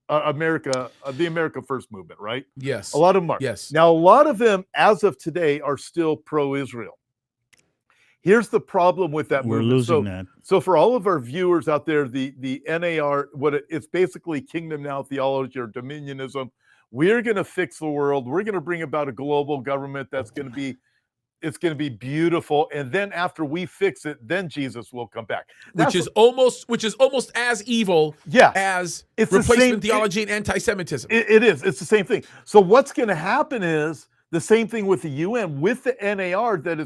the America First movement, right? Yes. A lot of them are. Yes. Now, a lot of them, as of today, are still pro-Israel. Here's the problem with that movement. We're losing that. So for all of our viewers out there, the NAR, it's basically Kingdom Now theology or dominionism. We're going to fix the world. We're going to bring about a global government that's going to be it's going to be beautiful, and then after we fix it, then Jesus will come back. Which is almost as evil as replacement theology and anti-Semitism. It is. It's the same thing. So what's going to happen is the same thing with the UN, with the NAR that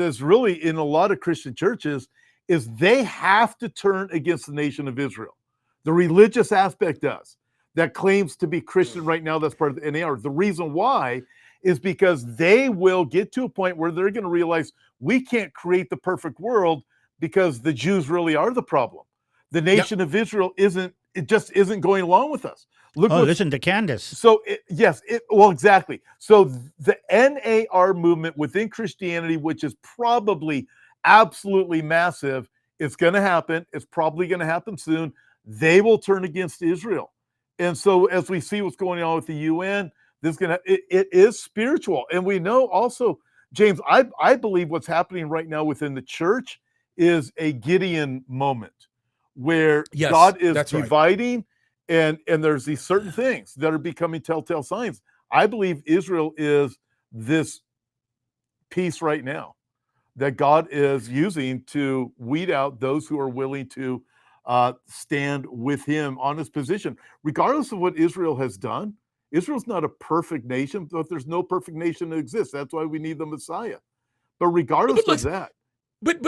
is really in a lot of Christian churches, is they have to turn against the nation of Israel. The religious aspect does. That claims to be Christian right now, that's part of the NAR. The reason why is because they will get to a point where they're going to realize we can't create the perfect world because the Jews really are the problem. The nation of Israel isn't going along with us. Listen to Kaddis. So, exactly. So the NAR movement within Christianity, which is probably absolutely massive, it's going to happen. It's probably going to happen soon. They will turn against Israel. And so as we see what's going on with the UN, it is spiritual. And we know also, James, I believe what's happening right now within the church is a Gideon moment where God is dividing and there's these certain things that are becoming telltale signs. I believe Israel is this piece right now that God is using to weed out those who are willing to stand with him on his position. Regardless of what Israel has done, Israel's not a perfect nation, but there's no perfect nation that exists. That's why we need the Messiah. But regardless But of that, But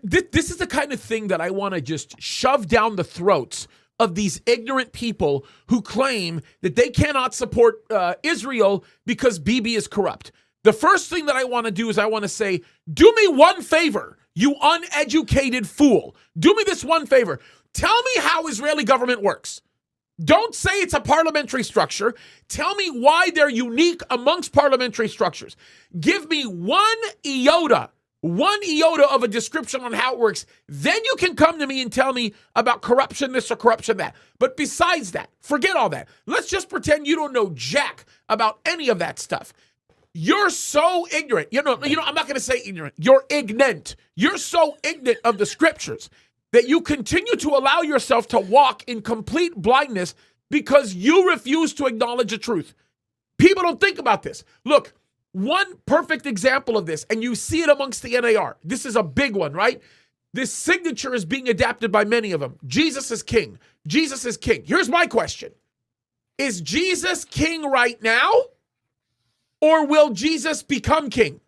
this is the kind of thing that I want to just shove down the throats of these ignorant people who claim that they cannot support Israel because Bibi is corrupt. The first thing that I want to do is I want to say, do me one favor, you uneducated fool. Do me this one favor. Tell me how Israeli government works. Don't say it's a parliamentary structure. Tell me why they're unique amongst parliamentary structures. Give me one iota of a description on how it works. Then you can come to me and tell me about corruption this or corruption that. But besides that, forget all that. Let's just pretend you don't know jack about any of that stuff. You're so ignorant. You know, I'm not going to say ignorant. You're ignorant. You're so ignorant of the scriptures that you continue to allow yourself to walk in complete blindness because you refuse to acknowledge the truth. People don't think about this. Look, one perfect example of this, and you see it amongst the NAR. This is a big one, right? This signature is being adapted by many of them. Jesus is king. Jesus is king. Here's my question. Is Jesus king right now? Or will Jesus become king?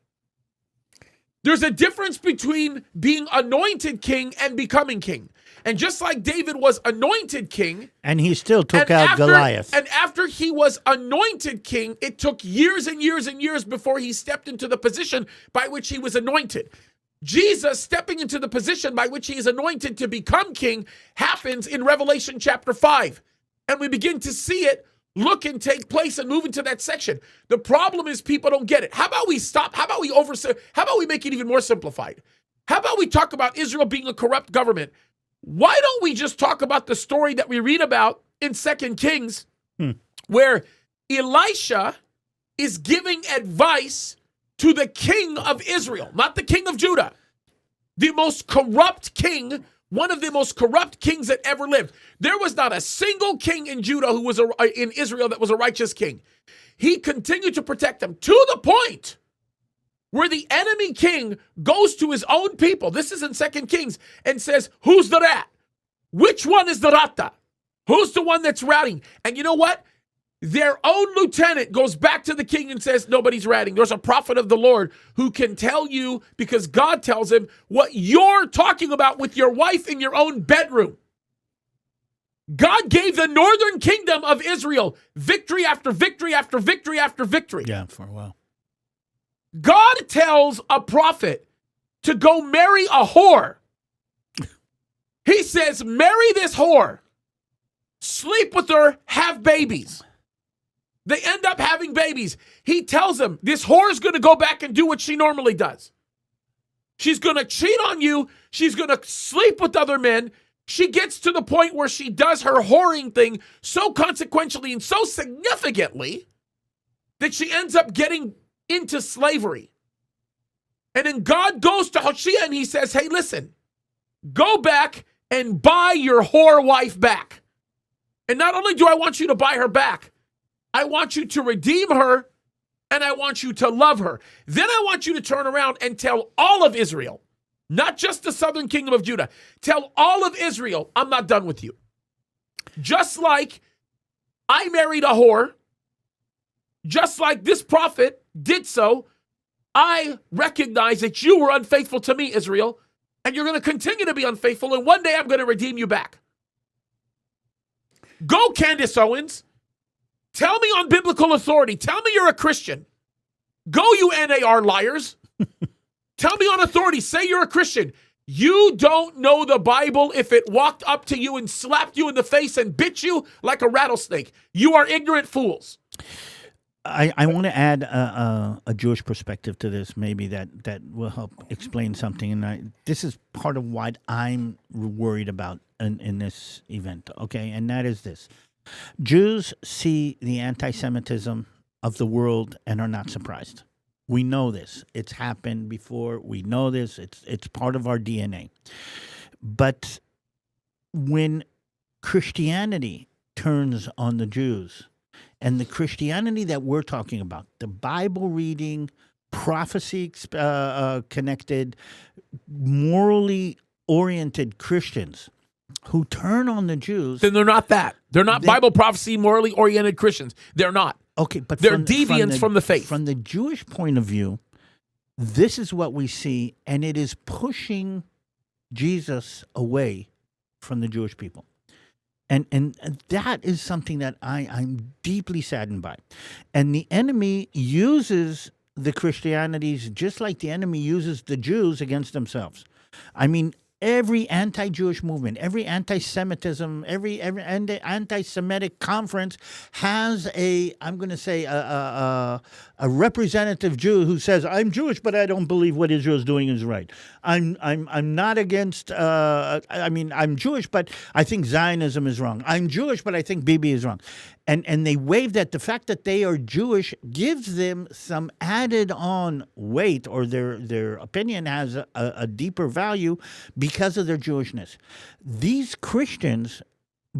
There's a difference between being anointed king and becoming king. And just like David was anointed king. And he still took out Goliath. And after he was anointed king, it took years and years and years before he stepped into the position by which he was anointed. Jesus stepping into the position by which he is anointed to become king happens in Revelation chapter 5. And we begin to see it look and take place and move into that section. The problem is people don't get it. How about we stop? How about we make it even more simplified? How about we talk about Israel being a corrupt government? Why don't we just talk about the story that we read about in 2 Kings, where Elisha is giving advice to the king of Israel, not the king of Judah, the most corrupt king, one of the most corrupt kings that ever lived. There was not a single king in Judah who was in Israel that was a righteous king. He continued to protect them to the point where the enemy king goes to his own people. This is in 2 Kings and says, who's the rat? Which one is the rata? Who's the one that's ratting? And you know what? Their own lieutenant goes back to the king and says, nobody's ratting. There's a prophet of the Lord who can tell you, because God tells him, what you're talking about with your wife in your own bedroom. God gave the northern kingdom of Israel victory after victory after victory after victory. Yeah, for a while. God tells a prophet to go marry a whore. He says, marry this whore, sleep with her, have babies. They end up having babies. He tells them, this whore is going to go back and do what she normally does. She's going to cheat on you. She's going to sleep with other men. She gets to the point where she does her whoring thing so consequentially and so significantly that she ends up getting into slavery. And then God goes to Hoshea and he says, hey, listen, go back and buy your whore wife back. And not only do I want you to buy her back, I want you to redeem her and I want you to love her. Then I want you to turn around and tell all of Israel, not just the southern kingdom of Judah, tell all of Israel, I'm not done with you. Just like I married a whore, just like this prophet did so, I recognize that you were unfaithful to me, Israel, and you're going to continue to be unfaithful, and one day I'm going to redeem you back. Go, Candace Owens. Tell me on biblical authority. Tell me you're a Christian. Go, you NAR liars. Tell me on authority. Say you're a Christian. You don't know the Bible if it walked up to you and slapped you in the face and bit you like a rattlesnake. You are ignorant fools. I want to add a Jewish perspective to this, maybe that will help explain something. And this is part of what I'm worried about in this event, okay? And that is this. Jews see the anti-Semitism of the world and are not surprised. We know this. It's happened before. We know this. It's part of our DNA. But when Christianity turns on the Jews, and the Christianity that we're talking about, the Bible reading, prophecy connected, morally oriented Christians who turn on the Jews. Then they're not that. They're not Bible prophecy, morally oriented Christians. They're not. Okay, but they're deviants from the faith. From the Jewish point of view, This is what we see, and it is pushing Jesus away from the Jewish people. And that is something that I'm deeply saddened by. And the enemy uses the Christianities just like the enemy uses the Jews against themselves. I mean, every anti-Jewish movement, every anti-Semitism, every anti-Semitic conference has I'm going to say, a representative Jew who says, "I'm Jewish, but I don't believe what Israel is doing is right. I'm not against. I'm Jewish, but I think Zionism is wrong. I'm Jewish, but I think Bibi is wrong." And they wave that the fact that they are Jewish gives them some added on weight, or their opinion has a deeper value because of their Jewishness. These Christians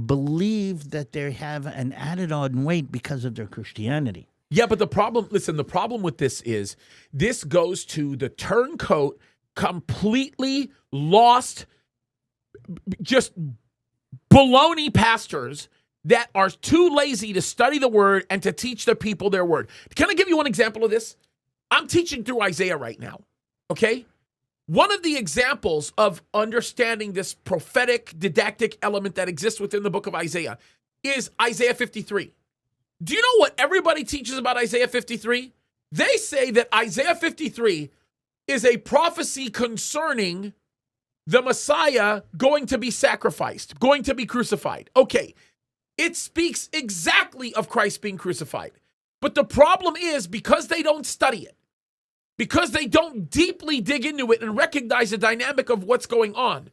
believe that they have an added on weight because of their Christianity. Yeah, but the problem with this is this goes to the turncoat, completely lost, just baloney pastors that are too lazy to study the word and to teach the people their word. Can I give you one example of this? I'm teaching through Isaiah right now, okay? One of the examples of understanding this prophetic didactic element that exists within the book of Isaiah is Isaiah 53. Do you know what everybody teaches about Isaiah 53? They say that Isaiah 53 is a prophecy concerning the Messiah going to be sacrificed, going to be crucified. Okay, it speaks exactly of Christ being crucified. But the problem is, because they don't study it, because they don't deeply dig into it and recognize the dynamic of what's going on,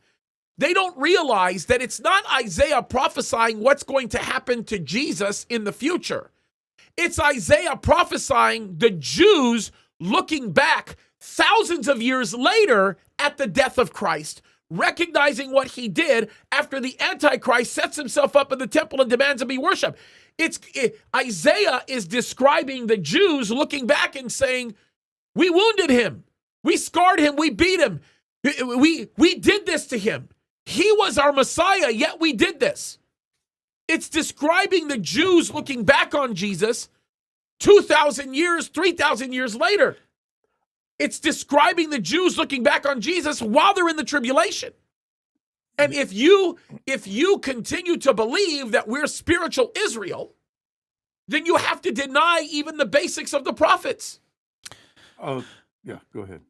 they don't realize that it's not Isaiah prophesying what's going to happen to Jesus in the future. It's Isaiah prophesying the Jews looking back thousands of years later at the death of Christ, recognizing what he did after the Antichrist sets himself up in the temple and demands to be worshipped. Isaiah is describing the Jews looking back and saying, "We wounded him, we scarred him, we beat him, we did this to him. He was our Messiah, yet we did this." It's describing the Jews looking back on Jesus 2,000 years, 3,000 years later. It's describing the Jews looking back on Jesus while they're in the tribulation. And if you continue to believe that we're spiritual Israel, then you have to deny even the basics of the prophets. Oh, yeah, go ahead.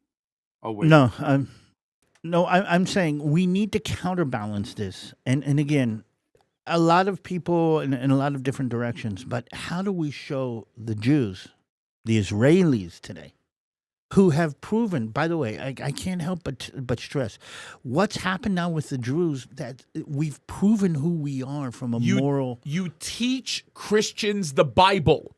I'll wait. No, I'm saying we need to counterbalance this. And again, a lot of people in a lot of different directions, but how do we show the Jews, the Israelis today, who have proven, by the way, I can't help but stress, what's happened now with the Druze, that we've proven who we are from a moral... You teach Christians the Bible.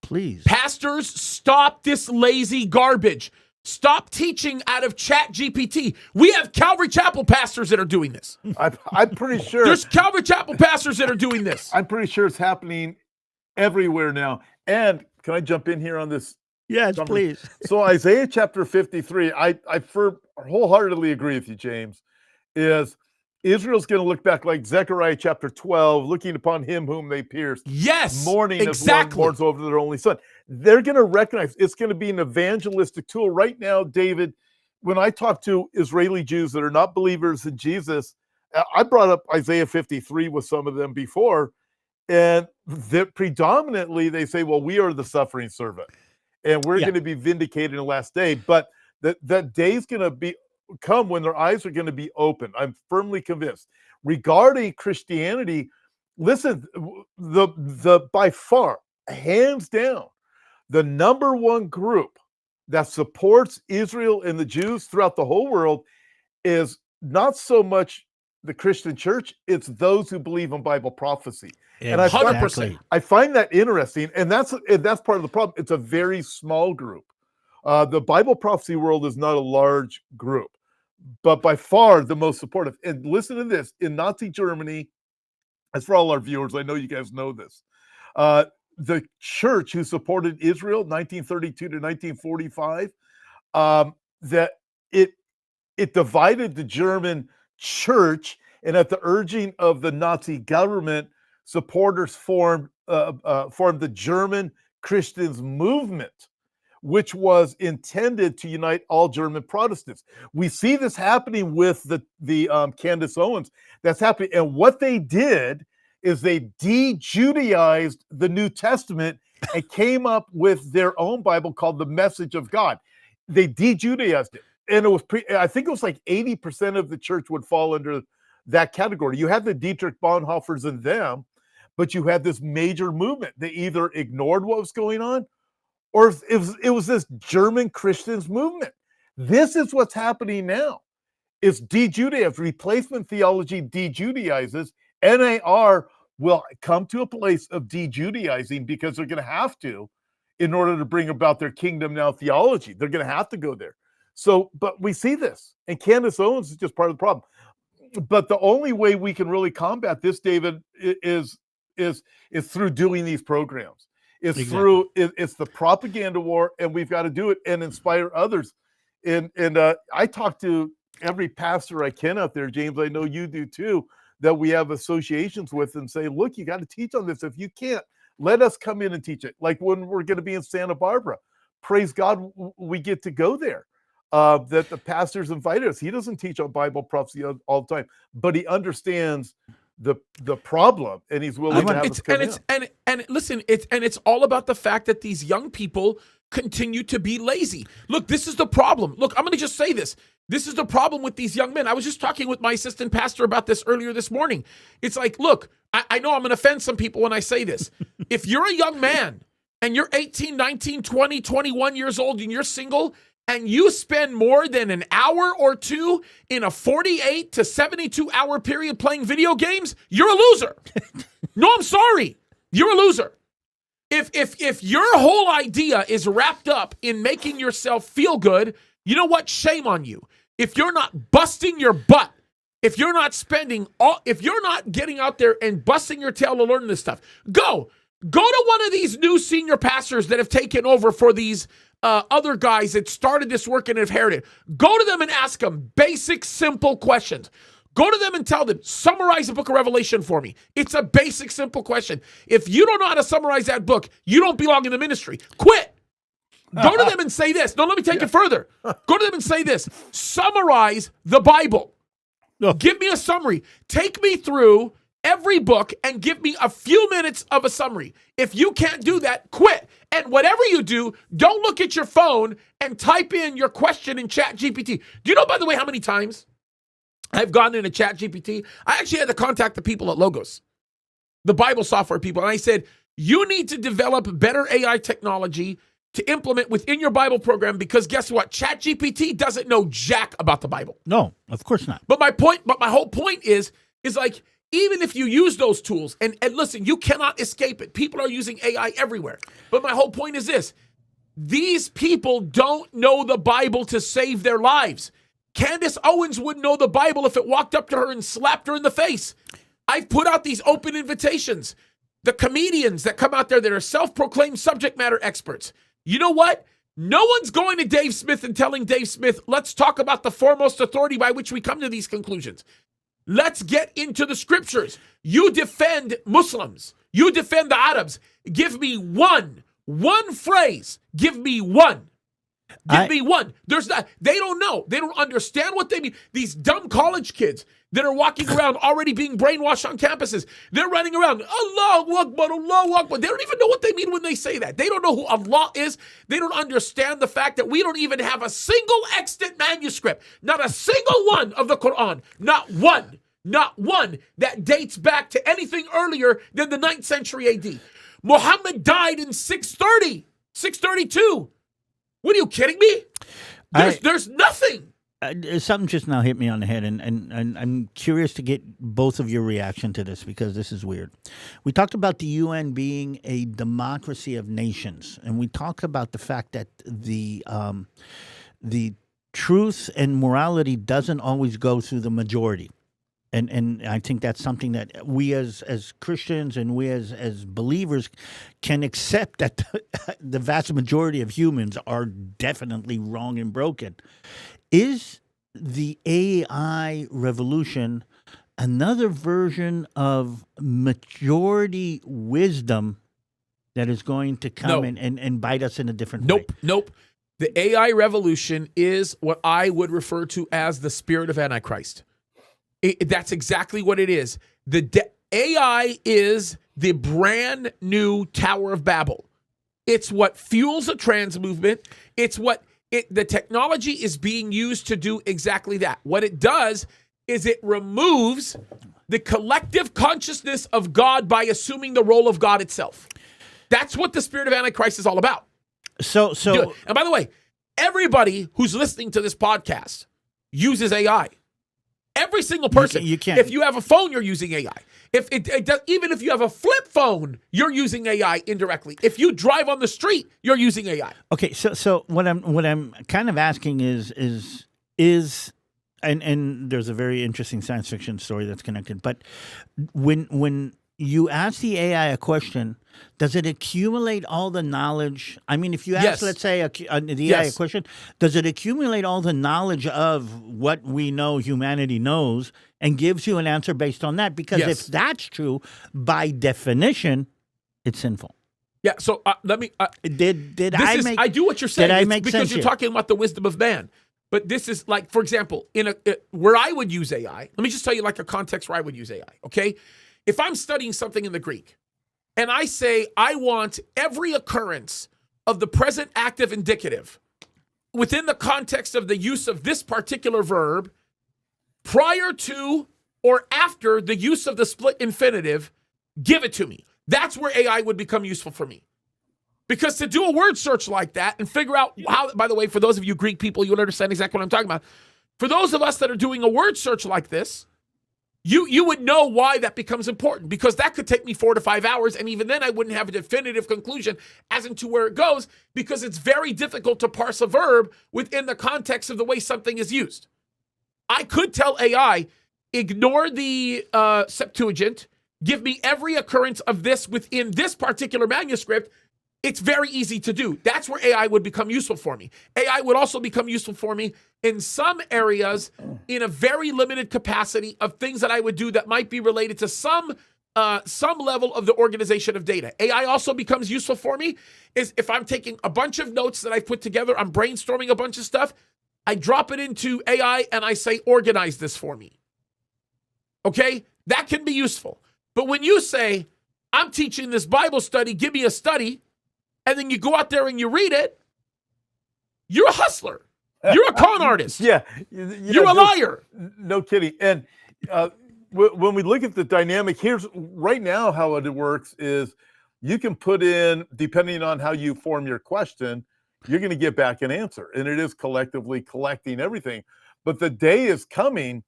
Please. Pastors, stop this lazy garbage. Stop teaching out of Chat GPT. We have Calvary Chapel pastors that are doing this. I'm pretty sure. There's Calvary Chapel pastors that are doing this. I'm pretty sure it's happening everywhere now. And can I jump in here on this? Yes, please. So Isaiah chapter 53, I wholeheartedly agree with you, James, is Israel's going to look back like Zechariah chapter 12, looking upon him whom they pierced. Yes, mourning exactly. as one mourns over their only son. They're going to recognize it's going to be an evangelistic tool. Right now, David, when I talk to Israeli Jews that are not believers in Jesus, I brought up Isaiah 53 with some of them before, and predominantly they say, well, we are the suffering servant, and we're going to be vindicated in the last day. But that day's going to come when their eyes are going to be open. I'm firmly convinced. Regarding Christianity, listen, the by far, hands down, the number one group that supports Israel and the Jews throughout the whole world is not so much the Christian church, it's those who believe in Bible prophecy. And 100%. I find that interesting, and that's part of the problem. It's a very small group. The Bible prophecy world is not a large group, but by far the most supportive. And listen to this, in Nazi Germany, as for all our viewers, I know you guys know this, the church who supported Israel 1932 to 1945, that it divided the German church, and at the urging of the Nazi government, supporters formed the German Christians movement, which was intended to unite all German Protestants. We see this happening with the Candace Owens. That's happening. And what they did is they de-Judaized the New Testament and came up with their own Bible called the Message of God. They de-Judaized it. And it was, I think it was like 80% of the church would fall under that category. You had the Dietrich Bonhoeffers and them, but you had this major movement. They either ignored what was going on, or it was this German Christians movement. This is what's happening now. It's de-Judaized. Replacement theology de-Judaizes. NAR will come to a place of de-Judaizing because they're going to have to in order to bring about their kingdom now theology. They're going to have to go there. So, but we see this, and Candace Owens is just part of the problem. But the only way we can really combat this, David, is through doing these programs. It's through it's the propaganda war, and we've got to do it and inspire others. And I talk to every pastor I can out there, James. I know you do too. That we have associations with and say, look, you got to teach on this. If you can't, let us come in and teach it. Like when we're going to be in Santa Barbara, praise God, we get to go there. That the pastors invited us. He doesn't teach on Bible prophecy all the time, but he understands the problem, and he's willing to have us come in. And listen, it's all about the fact that these young people continue to be lazy. Look, this is the problem. Look, I'm going to just say this. This is the problem with these young men. I was just talking with my assistant pastor about this earlier this morning. It's like, look, I know I'm going to offend some people when I say this. If you're a young man and you're 18, 19, 20, 21 years old and you're single and you spend more than an hour or two in a 48 to 72 hour period playing video games, you're a loser. No, I'm sorry. You're a loser. If your whole idea is wrapped up in making yourself feel good, you know what? Shame on you. If you're not busting your butt, if you're not if you're not getting out there and busting your tail to learn this stuff, go to one of these new senior pastors that have taken over for these other guys that started this work and inherited. Go to them and ask them basic, simple questions. Go to them and tell them, summarize the book of Revelation for me. It's a basic, simple question. If you don't know how to summarize that book, you don't belong in the ministry. Quit. Go to them and say this. No, let me take it further. Go to them and say this. Summarize the Bible. No. Give me a summary. Take me through every book and give me a few minutes of a summary. If you can't do that, quit. And whatever you do, don't look at your phone and type in your question in ChatGPT. Do you know, by the way, how many times I've gone into ChatGPT? I actually had to contact the people at Logos, the Bible software people, and I said, you need to develop better AI technology to implement within your Bible program, because guess what? ChatGPT doesn't know jack about the Bible. No, of course not. But my whole point is like, even if you use those tools, and listen, you cannot escape it. People are using AI everywhere. But my whole point is this. These people don't know the Bible to save their lives. Candace Owens wouldn't know the Bible if it walked up to her and slapped her in the face. I've put out these open invitations. The comedians that come out there that are self-proclaimed subject matter experts. You know what? No one's going to Dave Smith and telling Dave Smith, let's talk about the foremost authority by which we come to these conclusions. Let's get into the scriptures. You defend Muslims. You defend the Arabs. Give me one phrase. Give me one. Give me one. There's not. They don't know. They don't understand what they mean. These dumb college kids that are walking around already being brainwashed on campuses. They're running around. Allahu Akbar, Allahu Akbar. They don't even know what they mean when they say that. They don't know who Allah is. They don't understand the fact that we don't even have a single extant manuscript. Not a single one of the Quran. Not one that dates back to anything earlier than the 9th century AD. Muhammad died in 632. What are you kidding me? There's nothing. Something just now hit me on the head, and I'm curious to get both of your reaction to this, because this is weird. We talked about the UN being a democracy of nations, and we talked about the fact that the truth and morality doesn't always go through the majority. And I think that's something that we as Christians and we as believers can accept, that the vast majority of humans are definitely wrong and broken. Is the AI revolution another version of majority wisdom that is going to come No. and bite us in a different way? Nope. The AI revolution is what I would refer to as the spirit of Antichrist. That's exactly what it is. AI is the brand new Tower of Babel. It's what fuels a trans movement. It's what the technology is being used to do exactly that. What it does is it removes the collective consciousness of God by assuming the role of God itself. That's what the spirit of Antichrist is all about. So And by the way, everybody who's listening to this podcast uses AI. Every single person. You can't. If you have a phone, you're using AI. Even if you have a flip phone, you're using AI indirectly. If you drive on the street, you're using AI. Okay, so what I'm kind of asking is and there's a very interesting science fiction story that's connected. But when you ask the AI a question, does it accumulate all the knowledge? I mean, if you ask, Yes. let's say, the AI a Yes. question, does it accumulate all the knowledge of what we know humanity knows and gives you an answer based on that? Because Yes. if that's true, by definition, it's sinful. Yeah, so let me... I do what you're saying. Did I It's make because sense you're here? talking about the wisdom of man. But this is like, for example, where I would use AI, let me just tell you like a context where I would use AI, okay? If I'm studying something in the Greek, and I say I want every occurrence of the present active indicative within the context of the use of this particular verb prior to or after the use of the split infinitive, give it to me. That's where AI would become useful for me. Because to do a word search like that and figure out how, by the way, for those of you Greek people, you would understand exactly what I'm talking about. For those of us that are doing a word search like this, you would know why that becomes important, because that could take me 4 to 5 hours, and even then I wouldn't have a definitive conclusion as into where it goes, because it's very difficult to parse a verb within the context of the way something is used. I could tell AI, ignore the Septuagint, give me every occurrence of this within this particular manuscript. It's very easy to do. That's where AI would become useful for me. AI would also become useful for me in some areas in a very limited capacity of things that I would do that might be related to some level of the organization of data. AI also becomes useful for me is if I'm taking a bunch of notes that I put together, I'm brainstorming a bunch of stuff, I drop it into AI and I say, organize this for me. Okay? That can be useful. But when you say, I'm teaching this Bible study, give me a study, and then you go out there and you read it, you're a hustler. You're a con artist. Yeah. You're a liar. No kidding. And when we look at the dynamic, here's right now how it works is you can put in, depending on how you form your question, you're going to get back an answer. And it is collectively collecting everything. But the day is coming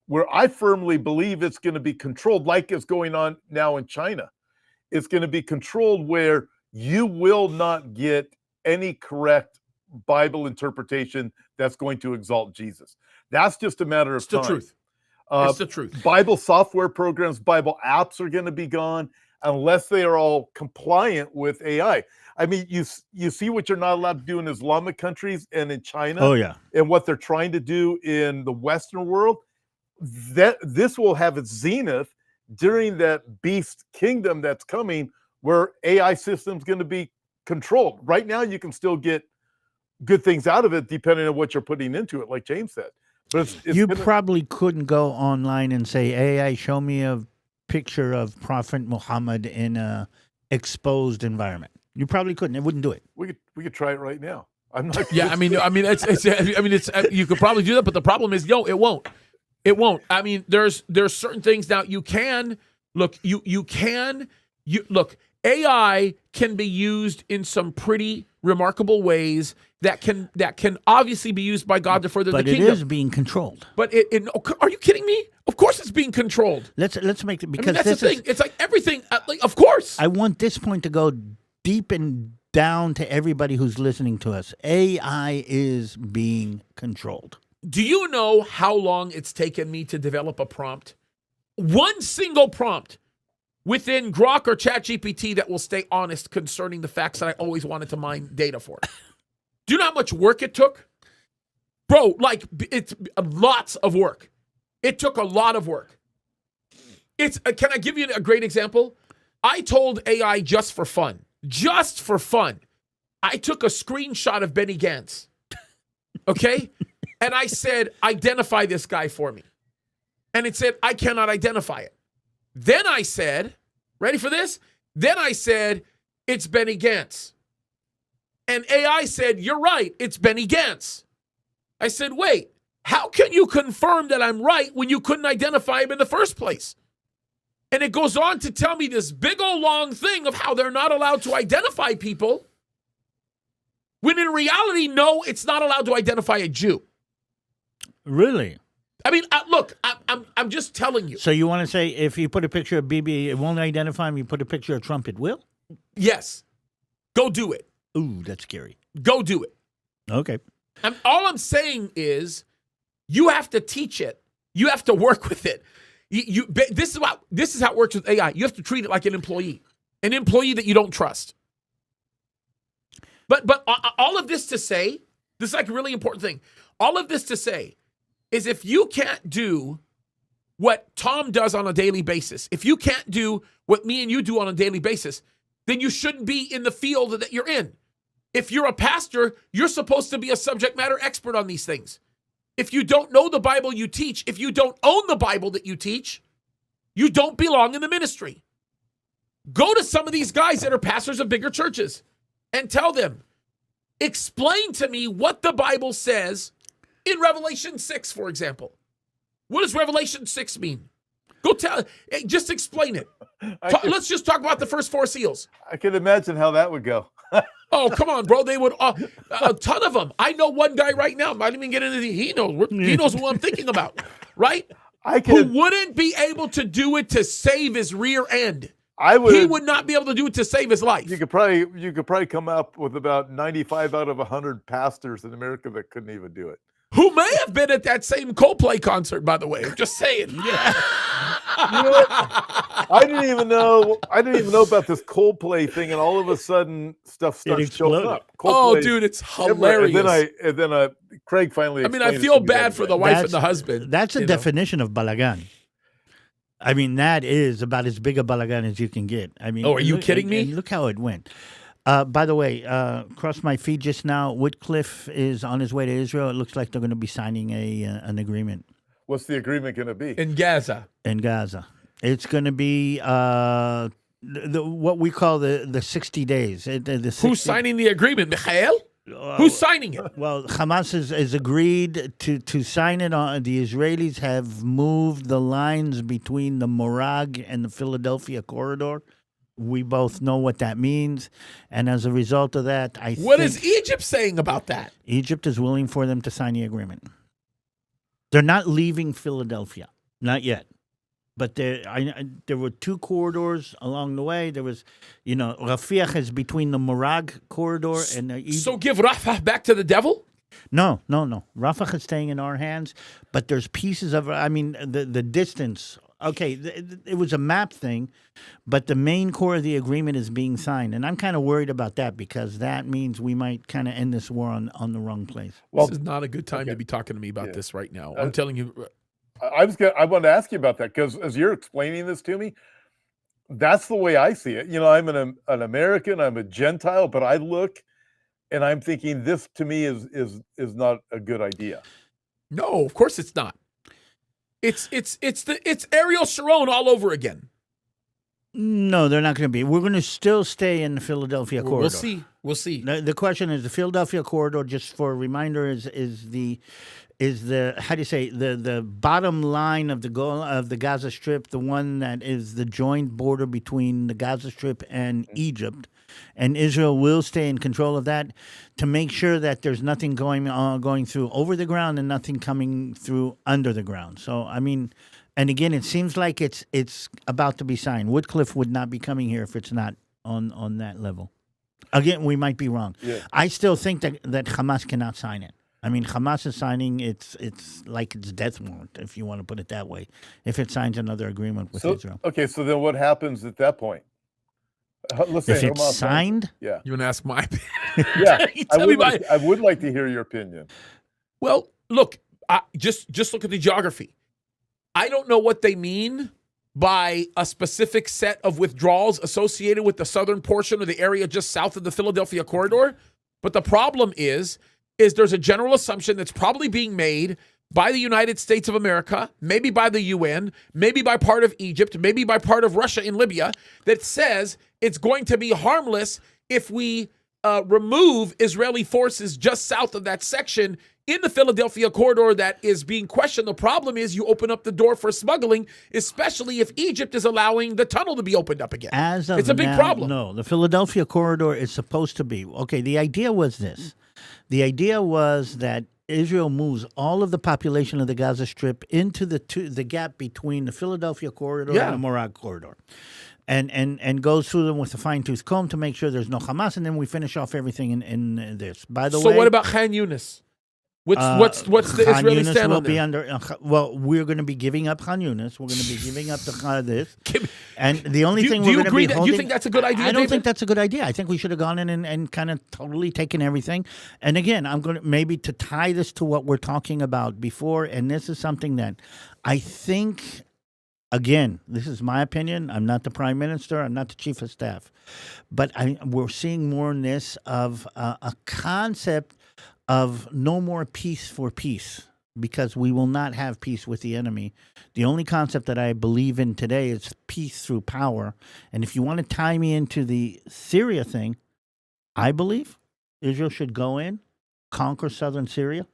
where I firmly believe it's going to be controlled, like it's going on now in China. It's going to be controlled where you will not get any correct Bible interpretation that's going to exalt Jesus. That's just a matter of time. It's the truth. It's the truth. Bible software programs, Bible apps are going to be gone unless they are all compliant with AI. I mean, you see what you're not allowed to do in Islamic countries and in China. Oh, yeah. And what they're trying to do in the Western world. That this will have its zenith during that beast kingdom that's coming, where AI system's going to be controlled. Right now, you can still get good things out of it depending on what you're putting into it, like James said. But you probably couldn't go online and say, AI, show me a picture of Prophet Muhammad in a exposed environment. You probably couldn't. It wouldn't do it. We could try it right now. I'm not. Yeah, it's you could probably do that, but the problem is, it won't. It won't. I mean, there's certain things now you can look. Look. AI can be used in some pretty remarkable ways that can obviously be used by God to further the kingdom. But it is being controlled. But are you kidding me? Of course it's being controlled. Let's make it, because that's the thing. It's like everything. Of course. I want this point to go deep and down to everybody who's listening to us. AI is being controlled. Do you know how long it's taken me to develop a prompt? One single prompt within Grok or ChatGPT that will stay honest concerning the facts that I always wanted to mine data for. Do you know how much work it took? Bro, it's lots of work. It took a lot of work. Can I give you a great example? I told AI just for fun, just for fun, I took a screenshot of Benny Gantz, okay? And I said, identify this guy for me. And it said, I cannot identify it. Then I said, ready for this? Then I said, it's Benny Gantz. And AI said, you're right, it's Benny Gantz. I said, wait, how can you confirm that I'm right when you couldn't identify him in the first place? And it goes on to tell me this big old long thing of how they're not allowed to identify people, when in reality, no, it's not allowed to identify a Jew. Really? I mean, look, I'm just telling you. So you want to say if you put a picture of Bibi, it won't identify him. You put a picture of Trump, it will? Yes. Go do it. Ooh, that's scary. Go do it. Okay. All I'm saying is you have to teach it. You have to work with it. This is how it works with AI. You have to treat it like an employee that you don't trust. But all of this to say, this is like a really important thing. All of this to say is if you can't do what Tom does on a daily basis, if you can't do what me and you do on a daily basis, then you shouldn't be in the field that you're in. If you're a pastor, you're supposed to be a subject matter expert on these things. If you don't know the Bible you teach, if you don't own the Bible that you teach, you don't belong in the ministry. Go to some of these guys that are pastors of bigger churches and tell them, explain to me what the Bible says in Revelation 6, for example. What does Revelation 6 mean? Just explain it. Let's just talk about the first 4 seals. I can imagine how that would go. Oh, come on, bro. They would, a ton of them. I know one guy right now, might even get into he knows who I'm thinking about, right? Who wouldn't be able to do it to save his rear end. He would not be able to do it to save his life. You could probably come up with about 95 out of 100 pastors in America that couldn't even do it. Who may have been at that same Coldplay concert, by the way. I'm just saying. Yeah. You know what? I didn't even know about this Coldplay thing, and all of a sudden stuff starts showing up. Coldplay, dude, it's hilarious. And then Craig finally. I mean, I feel bad for the wife and the husband. That's a definition of balagan. I mean, that is about as big a balagan as you can get. I mean, are you kidding me? Look how it went. By the way, across my feed just now, Whitcliffe is on his way to Israel. It looks like they're going to be signing an agreement. What's the agreement going to be? In Gaza. In Gaza. It's going to be what we call the 60 days. Who's signing the agreement, Michael? Who's signing it? Well, Hamas has agreed to sign it. The Israelis have moved the lines between the Morag and the Philadelphia corridor. We both know what that means. And as a result of that, What is Egypt saying about that? Egypt is willing for them to sign the agreement. They're not leaving Philadelphia. Not yet. But there were 2 corridors along the way. There was, Rafiah is between the Morag corridor and the Egypt. So give Rafah back to the devil? No. Rafah is staying in our hands. But there's pieces of, the distance. Okay, it was a map thing, but the main core of the agreement is being signed. And I'm kind of worried about that because that means we might kind of end this war on the wrong place. Well, this is not a good time to be talking to me about this right now. I'm telling you. I wanted to ask you about that because as you're explaining this to me, that's the way I see it. I'm an American, I'm a Gentile, but I look and I'm thinking this to me is not a good idea. No, of course it's not. It's Ariel Sharon all over again. No, they're not going to be. We're going to still stay in the Philadelphia corridor. We'll see. The question is the Philadelphia corridor. Just for a reminder, is the how do you say the bottom line of the Gaza Strip, the one that is the joint border between the Gaza Strip and Egypt, and Israel will stay in control of that to make sure that there's nothing going through over the ground and nothing coming through under the ground. So I mean. And again, it seems like it's about to be signed. Whitcliffe would not be coming here if it's not on that level. Again, we might be wrong. Yeah. I still think that Hamas cannot sign it. I mean, Hamas is signing it's like it's death warrant, if you want to put it that way, if it signs another agreement with Israel. Okay, so then what happens at that point? Let's say if it's signed? Yeah. You want to ask my opinion? Yeah, I would like to hear your opinion. Well, look, just look at the geography. I don't know what they mean by a specific set of withdrawals associated with the southern portion of the area just south of the Philadelphia corridor. But the problem is there's a general assumption that's probably being made by the United States of America, maybe by the UN, maybe by part of Egypt, maybe by part of Russia in Libya, that says it's going to be harmless if we remove Israeli forces just south of that section in the Philadelphia corridor that is being questioned. The problem is you open up the door for smuggling, especially if Egypt is allowing the tunnel to be opened up again. It's a big problem. No, the Philadelphia corridor is supposed to be. Okay, the idea was this. The idea was that Israel moves all of the population of the Gaza Strip into the gap between the Philadelphia corridor and the Morag corridor. And goes through them with a fine-tooth comb to make sure there's no Hamas, and then we finish off everything in this. By the way, so what about Khan Yunis? What's the Khan Israeli Yunis stand will on be there? under. Well, we're going to be giving up Khan Yunis. We're going to be giving up this. And the only thing we're going to be holding. Do you think that's a good idea? I don't David? think that's a good idea. I think we should have gone in and kind of totally taken everything. And again, I'm going to maybe to tie this to what we're talking about before. And this is something that I think. Again, this is my opinion. I'm not the prime minister. I'm not the chief of staff. But we're seeing more in this of a concept of no more peace for peace, because we will not have peace with the enemy. The only concept that I believe in today is peace through power. And if you want to tie me into the Syria thing, I believe Israel should go in, conquer southern Syria.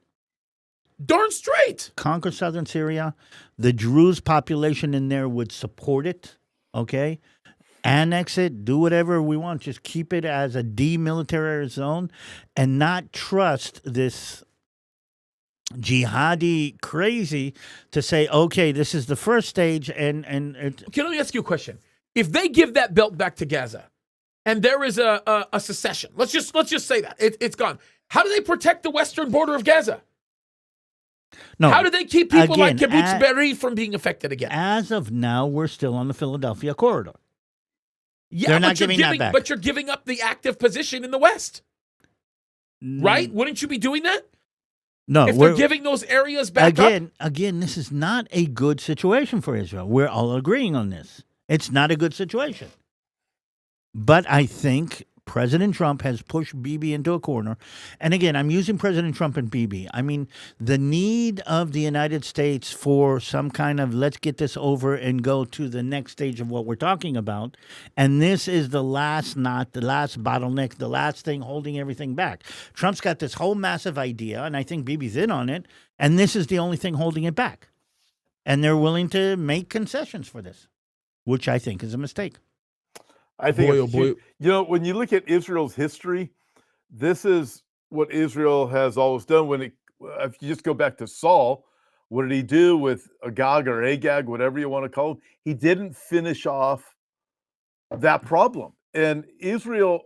Darn straight. Conquer southern Syria. The Druze population in there would support it, okay? Annex it, do whatever we want. Just keep it as a demilitarized zone and not trust this jihadi crazy to say, okay, this is the first stage and Okay, let me ask you a question. If they give that belt back to Gaza and there is a secession, let's just say that. It's gone. How do they protect the western border of Gaza? no. How do they keep people like Again, Kibbutz Be'eri from being affected again? As of now, we're still on the Philadelphia corridor. Yeah, They're but not giving that back. But you're giving up the active position in the West, right? Wouldn't you be doing that? No, If they're giving those areas back up? Again, this is not a good situation for Israel. We're all agreeing on this. It's not a good situation. But I think President Trump has pushed Bibi into a corner. And again, I'm using President Trump and Bibi. I mean, the need of the United States for some kind of let's get this over and go to the next stage of what we're talking about. And this is the last knot, the last bottleneck, the last thing holding everything back. Trump's got this whole massive idea, and I think Bibi's in on it. And this is the only thing holding it back. And they're willing to make concessions for this, which I think is a mistake. I think, Boy, oh boy. you know, when you look at Israel's history, this is what Israel has always done. If you just go back to Saul, what did he do with Agag or Agag, whatever you want to call him? He didn't finish off that problem. And Israel's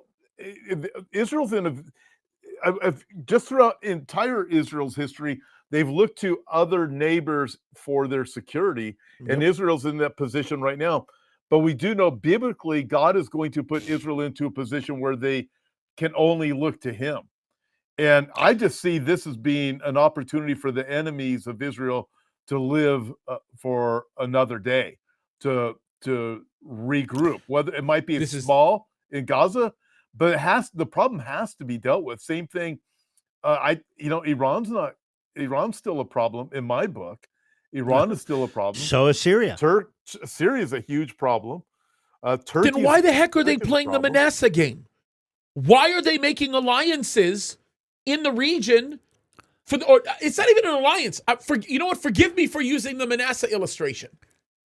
just throughout entire Israel's history, they've looked to other neighbors for their security, and Israel's in that position right now. But we do know biblically, God is going to put Israel into a position where they can only look to him. And I just see this as being an opportunity for the enemies of Israel to live for another day, to regroup. Whether it might be small in Gaza, but the problem has to be dealt with. Same thing. Iran's still a problem in my book. Iran is still a problem. So is Syria. Syria is a huge problem. Turkey. Then why the heck are they playing the Manasseh game? Why are they making alliances in the region? It's not even an alliance. You know what? Forgive me for using the Manasseh illustration.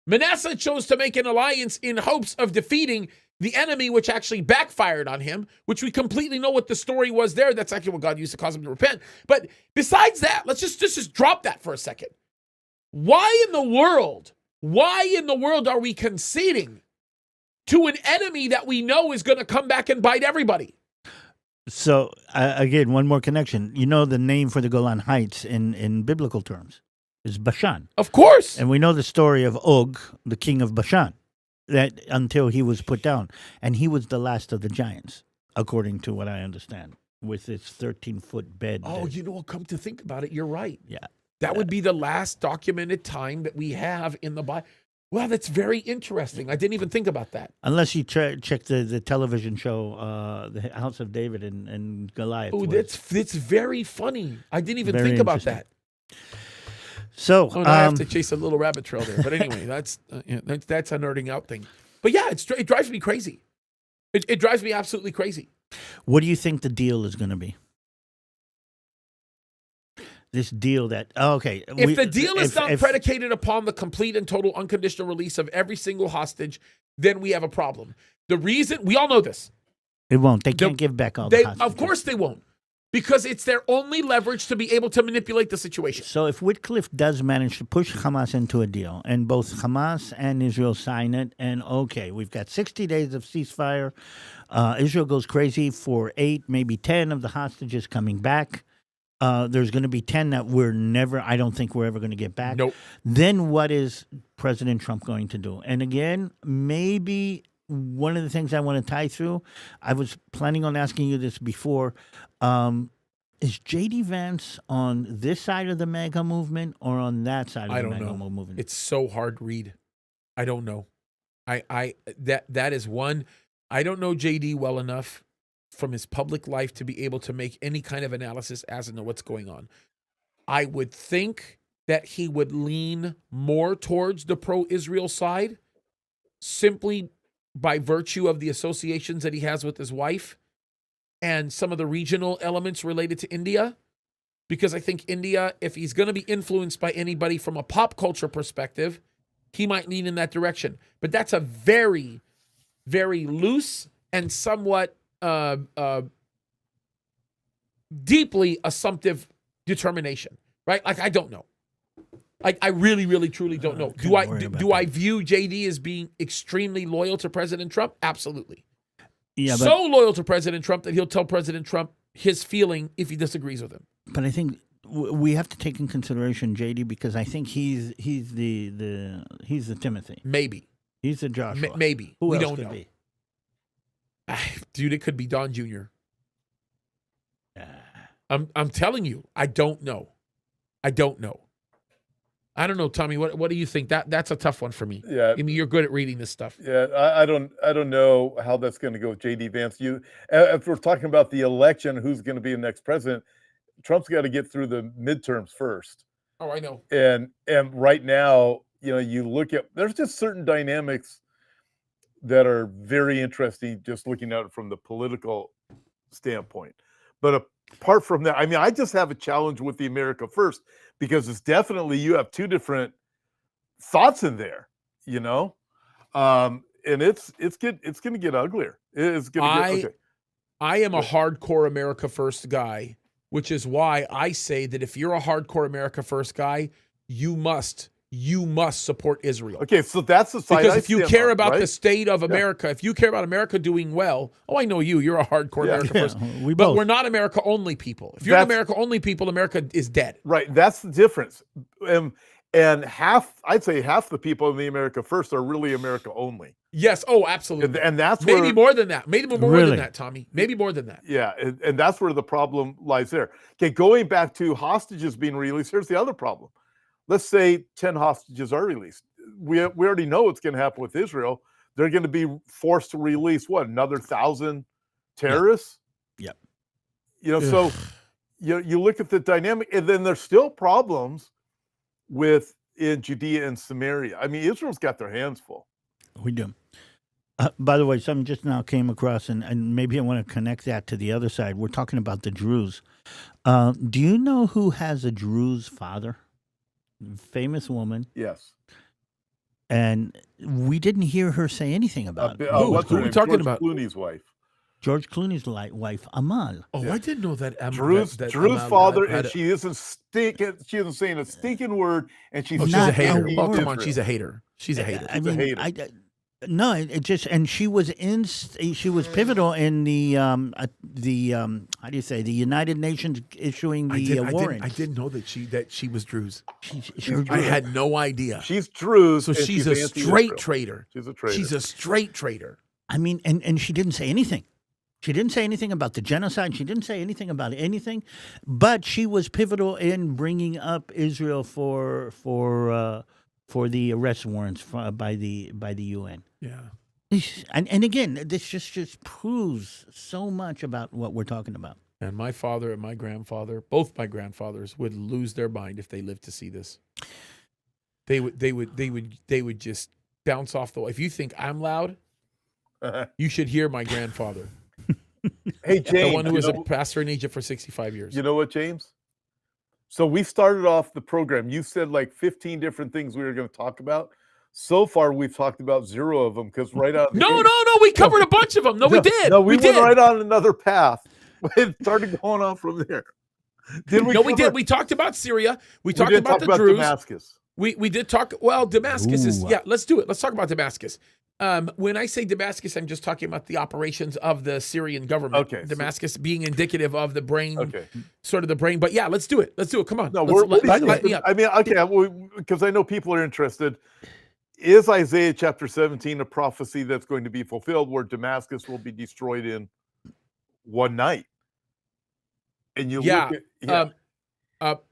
Manasseh chose to make an alliance in hopes of defeating the enemy, which actually backfired on him, which we completely know what the story was there. That's actually what God used to cause him to repent. But besides that, let's just drop that for a second. Why in the world are we conceding to an enemy that we know is going to come back and bite everybody? So, again, one more connection. You know the name for the Golan Heights in biblical terms is Bashan. Of course. And we know the story of Og, the king of Bashan, that until he was put down. And he was the last of the giants, according to what I understand, with its 13-foot bed. Oh, come to think about it, you're right. Yeah. That would be the last documented time that we have in the Bible. Well, that's very interesting. I didn't even think about that. Unless you check the television show, The House of David and Goliath. Oh, that's very funny. I didn't even Very think about interesting. that. So Oh, now I have to chase a little rabbit trail there. But anyway, that's a nerding out thing. But yeah, it drives me crazy. It drives me absolutely crazy. what do you think the deal is going to be? This deal that If the deal is not predicated upon the complete and total unconditional release of every single hostage, then we have a problem. The reason, we all know this. it won't. They can't give back all the hostages. Of course they won't. Because it's their only leverage to be able to manipulate the situation. So if Whitcliffe does manage to push Hamas into a deal, and both Hamas and Israel sign it, and we've got 60 days of ceasefire, Israel goes crazy for 8, maybe 10 of the hostages coming back. There's going to be 10 that I don't think we're ever going to get back. Nope. Then what is President Trump going to do? And again, maybe one of the things I want to tie through, I was planning on asking you this before, is J.D. Vance on this side of the MAGA movement or on that side of the MAGA movement? It's so hard to read. I don't know. That is one. I don't know J.D. well enough from his public life to be able to make any kind of analysis as to what's going on. I would think that he would lean more towards the pro-Israel side simply by virtue of the associations that he has with his wife and some of the regional elements related to India. Because I think India, if he's going to be influenced by anybody from a pop culture perspective, he might lean in that direction. But that's a very, very loose and somewhat deeply assumptive determination, right? Like, I don't know. Like, I really, really, truly don't know. Do I view JD as being extremely loyal to President Trump? Absolutely. Yeah, so loyal to President Trump that he'll tell President Trump his feeling if he disagrees with him. But I think we have to take in consideration JD because I think he's the Timothy. Maybe. He's the Joshua. Maybe. Who we else don't could know. Be? Dude, it could be Don Jr. I'm telling you, I don't know. I don't know, Tommy. What do you think? That's a tough one for me. Yeah, I mean, you're good at reading this stuff. Yeah, I don't know how that's going to go with J.D. Vance. If we're talking about the election, who's going to be the next president? Trump's got to get through the midterms first. Oh, I know. And right now, you look at, there's just certain dynamics that are very interesting just looking at it from the political standpoint. But apart from that, I mean, I just have a challenge with the America First because it's definitely, you have two different thoughts in there, and it's going to get uglier. It's going to get okay. I am a hardcore America First guy, which is why I say that if you're a hardcore America First guy, you must support Israel. Okay, so that's the side. Because if you care about the state of America, if you care about America doing well, I know you're a hardcore America First. But we're not America only people. If you're America only people, America is dead. Right, that's the difference. And I'd say half the people in the America First are really America only. Yes, absolutely. And that's maybe more than that. Maybe more than that, Tommy. Maybe more than that. Yeah, and that's where the problem lies there. Okay, going back to hostages being released, here's the other problem. Let's say 10 hostages are released. We already know what's going to happen with Israel. They're going to be forced to release, another 1,000 terrorists? Yep. So you look at the dynamic, and then there's still problems in Judea and Samaria. I mean, Israel's got their hands full. We do. By the way, something just now came across, and maybe I want to connect that to the other side. We're talking about the Druz. Do you know who has a Druz father? Famous woman. Yes. And we didn't hear her say anything about it. Who are we talking about? Clooney's wife. George Clooney's wife, Amal. Oh, yeah. I didn't know that. Drew's father, and she isn't saying a stinking word, and she's a hater. Oh, come on, she's a hater. She's a hater. I mean, no, it just, and she was pivotal in the how do you say, the United Nations issuing the warrant. I didn't know that she was Druz. I had no idea. She's Druz, so she's a straight traitor. She's a traitor. She's a straight traitor. I mean, and she didn't say anything. She didn't say anything about the genocide. She didn't say anything about anything, but she was pivotal in bringing up Israel for for the arrest warrants by the UN. Yeah. And again, this just proves so much about what we're talking about. And my father and my grandfather, both my grandfathers, would lose their mind if they lived to see this. They would just bounce off the wall. If you think I'm loud, you should hear my grandfather. Hey, James, The one who was a pastor in Egypt for 65 years. You know what, James? So we started off the program. You said like 15 different things we were going to talk about. So far, we've talked about 0 of them because right out. No, we covered a bunch of them. No, we did. No, we went did. right on another path. It started going on from there. We did. We talked about Syria. We talked about the Druz. Damascus. We did talk. Well, Damascus is. Ooh. Yeah, let's do it. Let's talk about Damascus. When I say Damascus, I'm just talking about the operations of the Syrian government. Okay, Damascus being indicative of the brain, Okay. sort of the brain. But yeah, let's do it. Let's do it. Come on. No, Light me up. I mean, okay, because I know people are interested. Is Isaiah chapter 17 a prophecy that's going to be fulfilled where Damascus will be destroyed in one night? And you Yeah. look at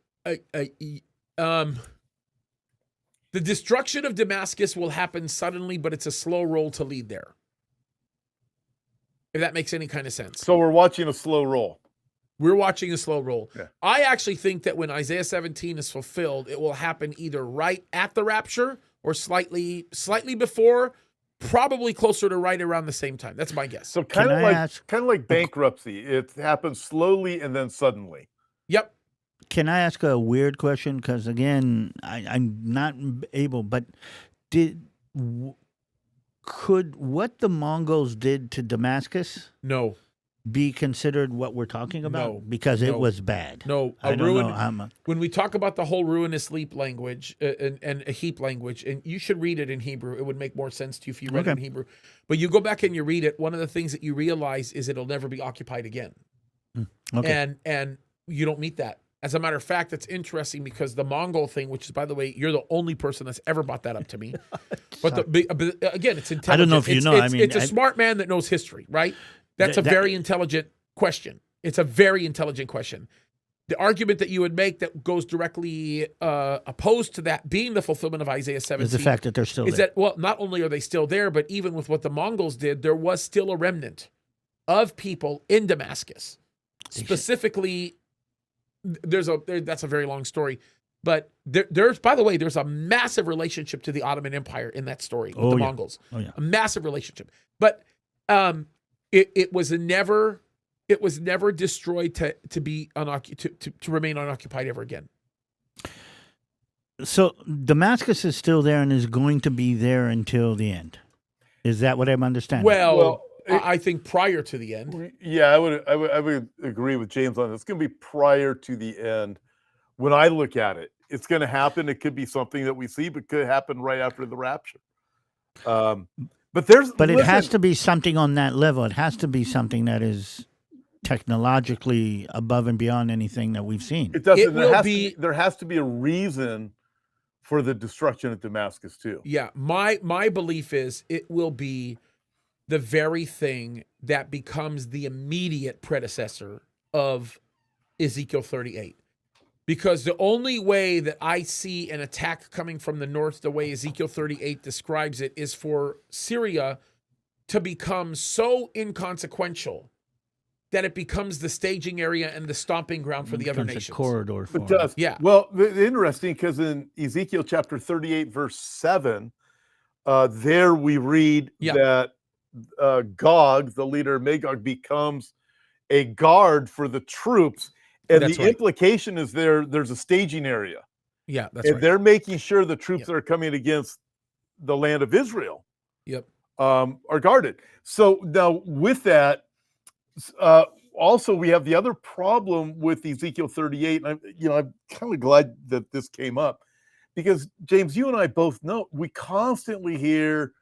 The destruction of Damascus will happen suddenly, but it's a slow roll to lead there. If that makes any kind of sense. so we're watching a slow roll. We're watching a slow roll. Yeah. I actually think that when Isaiah 17 is fulfilled, it will happen either right at the rapture or slightly before, probably closer to right around the same time. That's my guess. So kind Can of I like ask- bankruptcy. It happens slowly and then suddenly. Yep. Can I ask a weird question? Because again, I'm not able. But could what the Mongols did to Damascus No. be considered what we're talking about? No. Because it No. was bad. No. I don't know. When we talk about the whole ruinous leap language and a heap language, and you should read it in Hebrew. It would make more sense to you if you read it in Hebrew. But you go back and you read it, one of the things that you realize is it'll never be occupied again. Okay. And you don't meet that. As a matter of fact, it's interesting because the Mongol thing, which is, by the way, you're the only person that's ever brought that up to me. But again, it's intelligent. I don't know if you know. It's a smart man that knows history, right? That's a very intelligent question. It's a very intelligent question. The argument that you would make that goes directly opposed to that being the fulfillment of Isaiah 17 is the fact that they're still is there. that, well, not only are they still there, but even with what the Mongols did, there was still a remnant of people in Damascus. Specifically, that's a very long story, but there's, by the way, there's a massive relationship to the Ottoman Empire in that story with the Mongols. Oh, yeah. A massive relationship. But it was never destroyed to be to remain unoccupied ever again. So Damascus is still there and is going to be there until the end. Is that what I'm understanding? Well, I think prior to the end. Yeah, I would agree with James on this. It's going to be prior to the end. When I look at it, it's going to happen. It could be something that we see, but could happen right after the rapture. But it has to be something on that level. It has to be something that is technologically above and beyond anything that we've seen. It doesn't. There has to be a reason for the destruction of Damascus too. Yeah, my belief is it will be the very thing that becomes the immediate predecessor of Ezekiel 38. Because the only way that I see an attack coming from the north, the way Ezekiel 38 describes it, is for Syria to become so inconsequential that it becomes the staging area and the stomping ground for the other nations. A corridor for it does. Yeah. Well, interesting, because in Ezekiel chapter 38, verse 7, there we read that Gog, the leader of Magog, becomes a guard for the troops. And the implication is there's a staging area. Yeah, that's right. They're making sure the troops that are coming against the land of Israel are guarded. So now with that, also we have the other problem with Ezekiel 38. And I'm kind of glad that this came up because, James, you and I both know we constantly hear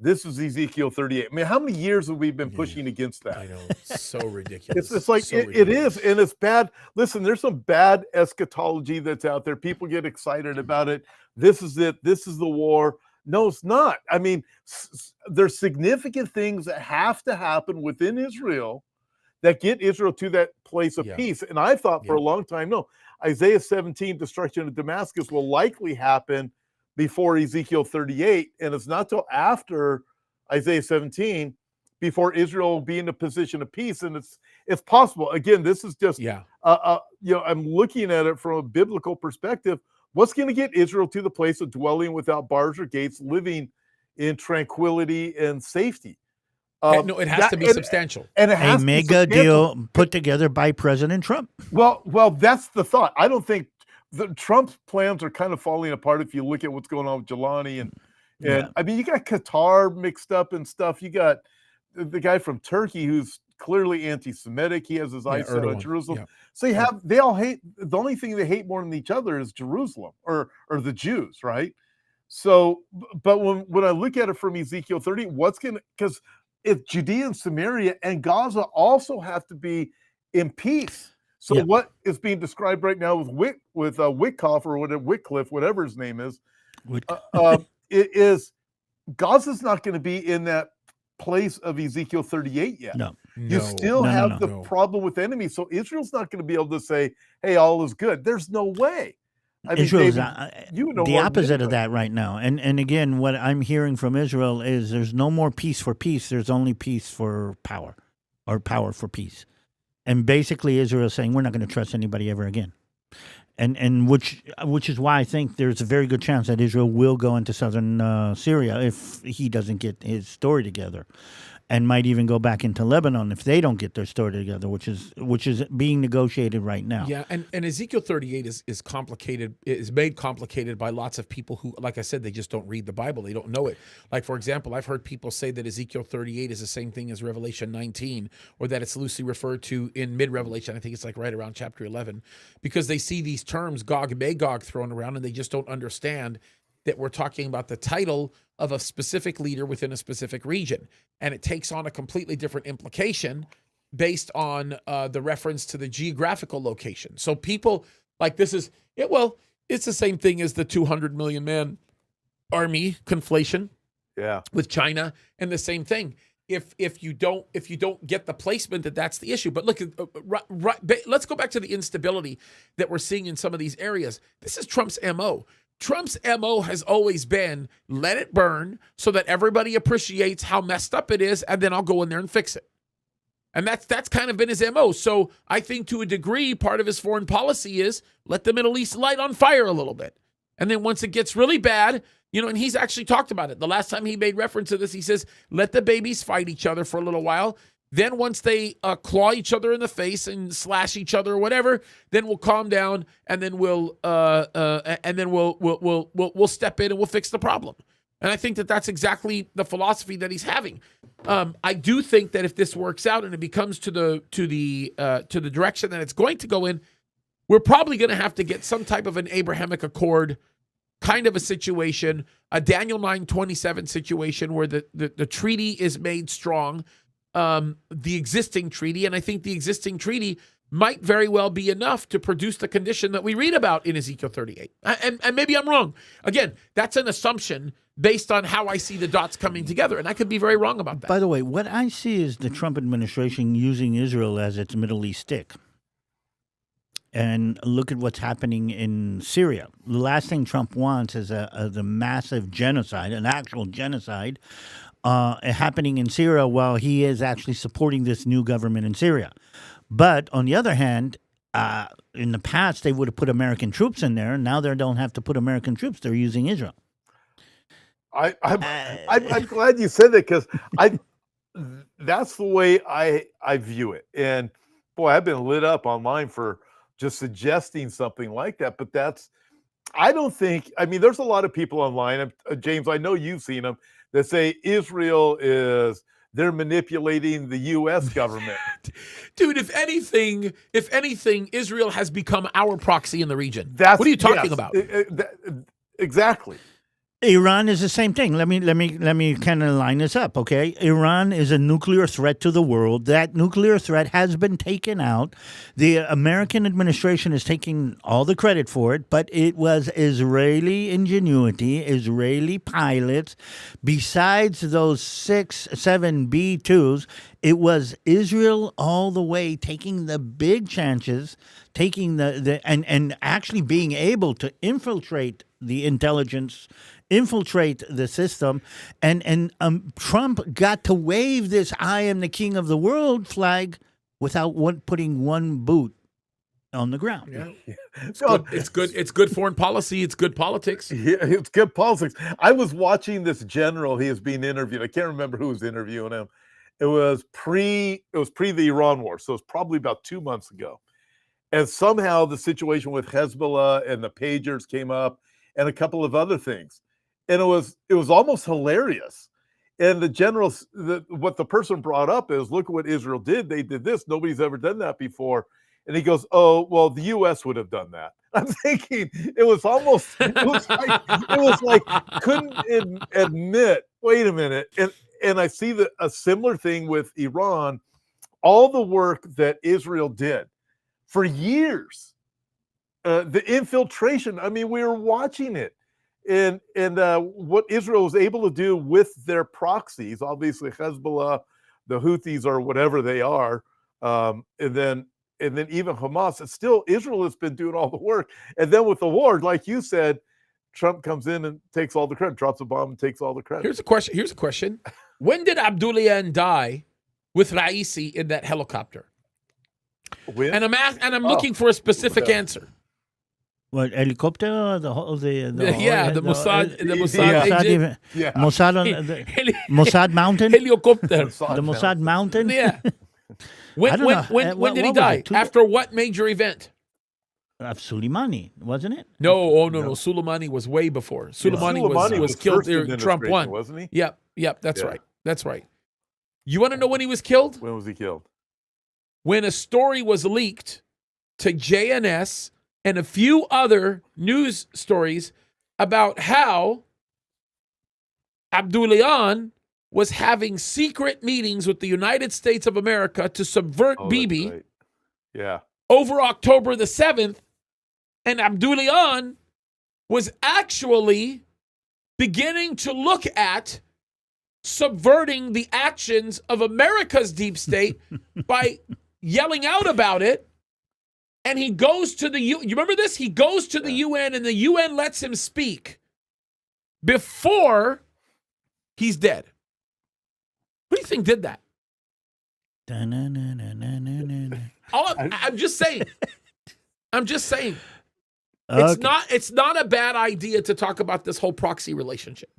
this is Ezekiel 38. I mean, how many years have we been pushing against that? I know. It's so ridiculous. It's like, it is, and it's bad. Listen, there's some bad eschatology that's out there. People get excited about it. This is it. This is the war. No, it's not. I mean, there's significant things that have to happen within Israel that get Israel to that place of peace. And I thought for a long time, no, Isaiah 17, destruction of Damascus will likely happen before Ezekiel 38, and it's not till after Isaiah 17 before Israel will be in a position of peace. And it's possible. Again, this is just I'm looking at it from a biblical perspective. What's going to get Israel to the place of dwelling without bars or gates, living in tranquility and safety? No, it has to be substantial. And it has a mega deal put together by President Trump. Well, that's the thought. I don't think Trump's plans are kind of falling apart if you look at what's going on with Jelani and I mean, you got Qatar mixed up and stuff. You got the guy from Turkey who's clearly anti-Semitic. He has his eyes set on Jerusalem. Yeah. So they all hate. The only thing they hate more than each other is Jerusalem or the Jews, right? So, but when I look at it from Ezekiel 30, because if Judea and Samaria and Gaza also have to be in peace. So what is being described right now with Witkoff or Wycliffe, whatever his name is, it is Gaza's not going to be in that place of Ezekiel 38 yet. You still have the problem with enemies. So Israel's not going to be able to say, hey, all is good. There's no way. I mean, Israel's the opposite of that right now. And again, what I'm hearing from Israel is there's no more peace for peace. There's only peace for power, or power for peace. And basically Israel is saying we're not going to trust anybody ever again. And which is why I think there's a very good chance that Israel will go into southern Syria if he doesn't get his story together, and might even go back into Lebanon if they don't get their story together, which is being negotiated right now. Yeah, and Ezekiel 38 is complicated. Is made complicated by lots of people who, like I said, they just don't read the Bible. They don't know it. Like, for example, I've heard people say that Ezekiel 38 is the same thing as Revelation 19, or that it's loosely referred to in mid-Revelation. I think it's like right around chapter 11, because they see these terms Gog and Magog thrown around, and they just don't understand that we're talking about the title of a specific leader within a specific region. And it takes on a completely different implication based on the reference to the geographical location. So people like this is, it's the same thing as the 200 million man army conflation with China, and the same thing. If you don't get the placement, that's the issue. But look, let's go back to the instability that we're seeing in some of these areas. This is Trump's MO. Trump's MO has always been let it burn so that everybody appreciates how messed up it is, and then I'll go in there and fix it. And that's kind of been his MO. So I think to a degree, part of his foreign policy is let the Middle East light on fire a little bit. And then once it gets really bad, and he's actually talked about it. The last time he made reference to this, he says, let the babies fight each other for a little while. Then once they claw each other in the face and slash each other or whatever, then we'll calm down, and then we'll step in and we'll fix the problem. And I think that's exactly the philosophy that he's having. I do think that if this works out and it becomes to the direction that it's going to go in, we're probably going to have to get some type of an Abrahamic Accord kind of a situation, a Daniel 9:27 situation where the treaty is made strong. The existing treaty, and I think the existing treaty might very well be enough to produce the condition that we read about in Ezekiel 38. And maybe I'm wrong. Again, that's an assumption based on how I see the dots coming together, and I could be very wrong about that. By the way, what I see is the Trump administration using Israel as its Middle East stick. And look at what's happening in Syria. The last thing Trump wants is a massive genocide, an actual genocide, happening in Syria while he is actually supporting this new government in Syria. But on the other hand, in the past, they would have put American troops in there. Now they don't have to put American troops. They're using Israel. I'm glad you said that, because that's the way I view it. And boy, I've been lit up online for just suggesting something like that. But there's a lot of people online, James, I know you've seen them, that say Israel they're manipulating the U.S. government. Dude, if anything, Israel has become our proxy in the region. What are you talking about? Exactly. Iran is the same thing. Let me kind of line this up, okay? Iran is a nuclear threat to the world. That nuclear threat has been taken out. The American administration is taking all the credit for it, but it was Israeli ingenuity, Israeli pilots. Besides those 6-7 B-2s, It was Israel all the way, taking the big chances, taking and actually being able to infiltrate the intelligence, infiltrate the system, and Trump got to wave this "I am the king of the world" flag without putting one boot on the ground. Yeah. It's good foreign policy. It's good politics. Yeah, it's good politics. I was watching this general. He is being interviewed. I can't remember who was interviewing him. It was pre the Iran war, so it's probably about 2 months ago. And somehow the situation with Hezbollah and the pagers came up, and a couple of other things, and it was almost hilarious. And the generals, what the person brought up is, look at what Israel did. They did this. Nobody's ever done that before. And he goes, "Oh, well, the U.S. would have done that." I'm thinking it was like couldn't admit. Wait a minute, and I see a similar thing with Iran. All the work that Israel did for years, the infiltration. I mean, we were watching it, and what Israel was able to do with their proxies, obviously Hezbollah, the Houthis, or whatever they are, and then even Hamas. It's still Israel has been doing all the work, and then with the war, like you said, Trump comes in and takes all the credit, drops a bomb, and takes all the credit. Here's a question. When did Abdullahian die with Raisi in that helicopter? When? And I'm looking for a specific answer. What, helicopter? The Mossad agent? Yeah. Mossad Mountain? Helicopter. The Mossad Mountain? Yeah. When did he die? After what major event? Of Soleimani, wasn't it? No. Soleimani was way before. Soleimani was killed there. Trump won, wasn't he? Yep. That's right. That's right. You want to know when he was killed? When was he killed? When a story was leaked to JNS and a few other news stories about how Abdullahian was having secret meetings with the United States of America to subvert Bibi. Right. Yeah. Over October the 7th, and Abdullahian was actually beginning to look at subverting the actions of America's deep state by yelling out about it. And he goes to you remember this? He goes to the UN, and the UN lets him speak before he's dead. Who do you think did that? I'm just saying. Okay. It's not a bad idea to talk about this whole proxy relationship.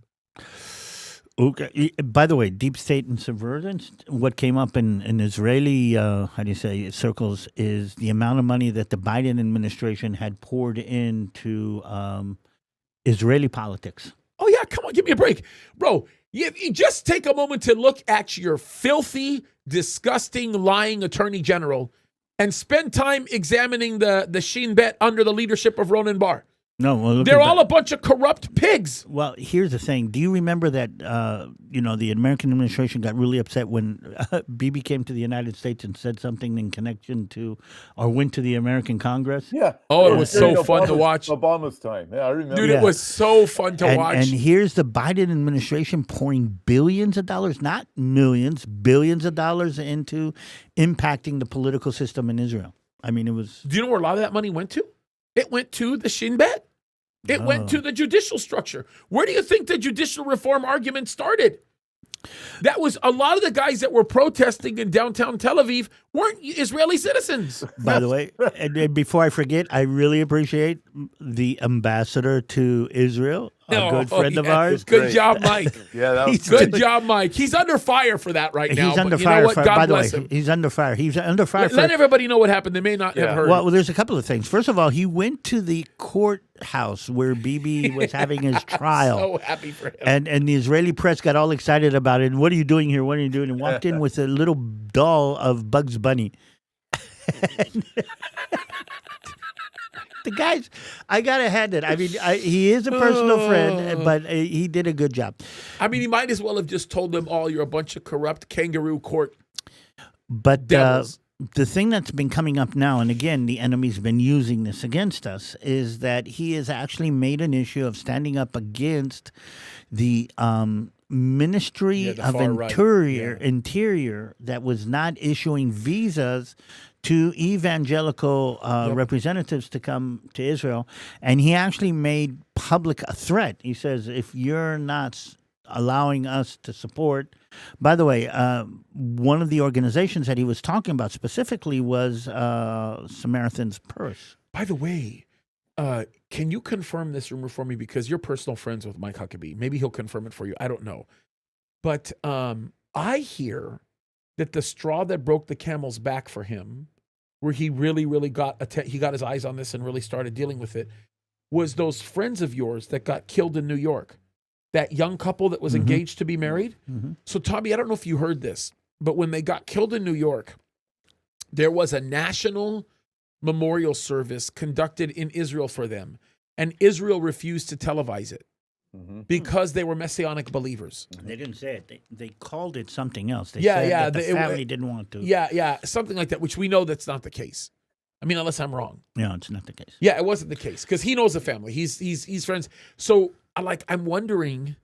Okay. By the way, deep state and subvergence, what came up in Israeli, circles is the amount of money that the Biden administration had poured into Israeli politics. Oh, yeah, come on, give me a break. Bro, you just take a moment to look at your filthy, disgusting, lying attorney general and spend time examining the Shin Bet under the leadership of Ronan Bar. No, well, they're all a bunch of corrupt pigs. Well, here's the thing. Do you remember that, the American administration got really upset when Bibi came to the United States and said something in connection to, or went to the American Congress? Yeah. Oh, it was so fun to watch. Obama's time. Yeah, I remember. Dude, it was so fun to watch. And here's the Biden administration pouring billions of dollars, not millions, billions of dollars into impacting the political system in Israel. I mean, it was... Do you know where a lot of that money went to? It went to the Shin Bet. It went to the judicial structure. Where do you think the judicial reform argument started? That was a lot of the guys that were protesting in downtown Tel Aviv weren't Israeli citizens. By the way, and before I forget, I really appreciate the ambassador to Israel, a good friend of ours. Good job, Mike. Yeah, that was good job, Mike. He's under fire for that right now. He's under but fire. You know what? God by the bless way, him. He's under fire. He's under fire. Let everybody know what happened. They may not have heard. Well, there's a couple of things. First of all, he went to the courthouse where Bibi was having his trial. So happy for him. And the Israeli press got all excited about it. What are you doing here? What are you doing? And walked in with a little doll of Bugs Bunny. The guys, I gotta hand it. I mean, he is a personal friend, but he did a good job. I mean, he might as well have just told them all you're a bunch of corrupt kangaroo court But devils. The thing that's been coming up now, and again, the enemy's been using this against us, is that he has actually made an issue of standing up against the Ministry Yeah, the of far right. Interior that was not issuing visas to evangelical representatives to come to Israel. And he actually made public a threat. He says, if you're not allowing us to support, by the way, one of the organizations that he was talking about specifically was Samaritan's Purse. By the way, can you confirm this rumor for me? Because you're personal friends with Mike Huckabee. Maybe he'll confirm it for you. I don't know. But I hear that the straw that broke the camel's back for him, where he really got he got his eyes on this and really started dealing with it, was those friends of yours that got killed in New York. That young couple that was engaged to be married. So, Tommy, I don't know if you heard this, but when they got killed in New York, there was a national memorial service conducted in Israel for them. And Israel refused to televise it because they were Messianic believers. They didn't say it. They called it something else. They Yeah, said yeah, that the family didn't want to. Yeah, something like that, which we know that's not the case. I mean, unless I'm wrong. No, it's not the case. Yeah, it wasn't the case because he knows the family. He's friends. So, I'm wondering.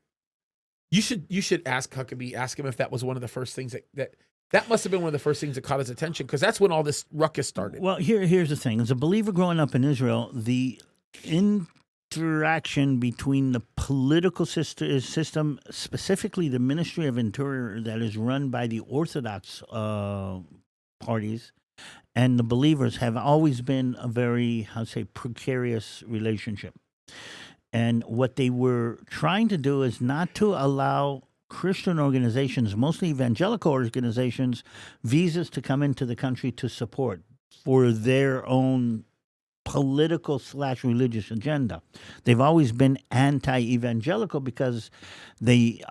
You should ask Huckabee. Ask him if that was one of the first things that must have been one of the first things that caught his attention because that's when all this ruckus started. Well, here's the thing: as a believer growing up in Israel, the interaction between the political system, specifically the Ministry of Interior, that is run by the Orthodox parties, and the believers have always been a very, precarious relationship. And what they were trying to do is not to allow Christian organizations, mostly evangelical organizations, visas to come into the country to support for their own political/religious agenda. They've always been anti-evangelical because they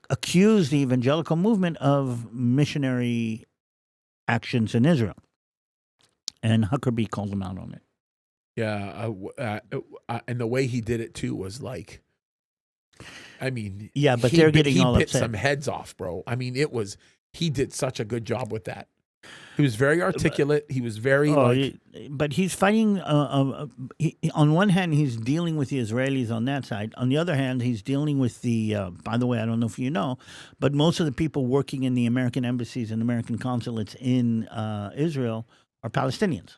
accuse the evangelical movement of missionary actions in Israel. And Huckabee called them out on it. Yeah, and the way he did it too was like, I mean, yeah, but they're getting all bit upset. some heads off, bro. I mean, he did such a good job with that. He was very articulate. He was very but he's fighting. On one hand, he's dealing with the Israelis on that side. On the other hand, he's dealing with the. By the way, I don't know if you know, but most of the people working in the American embassies and American consulates in Israel are Palestinians.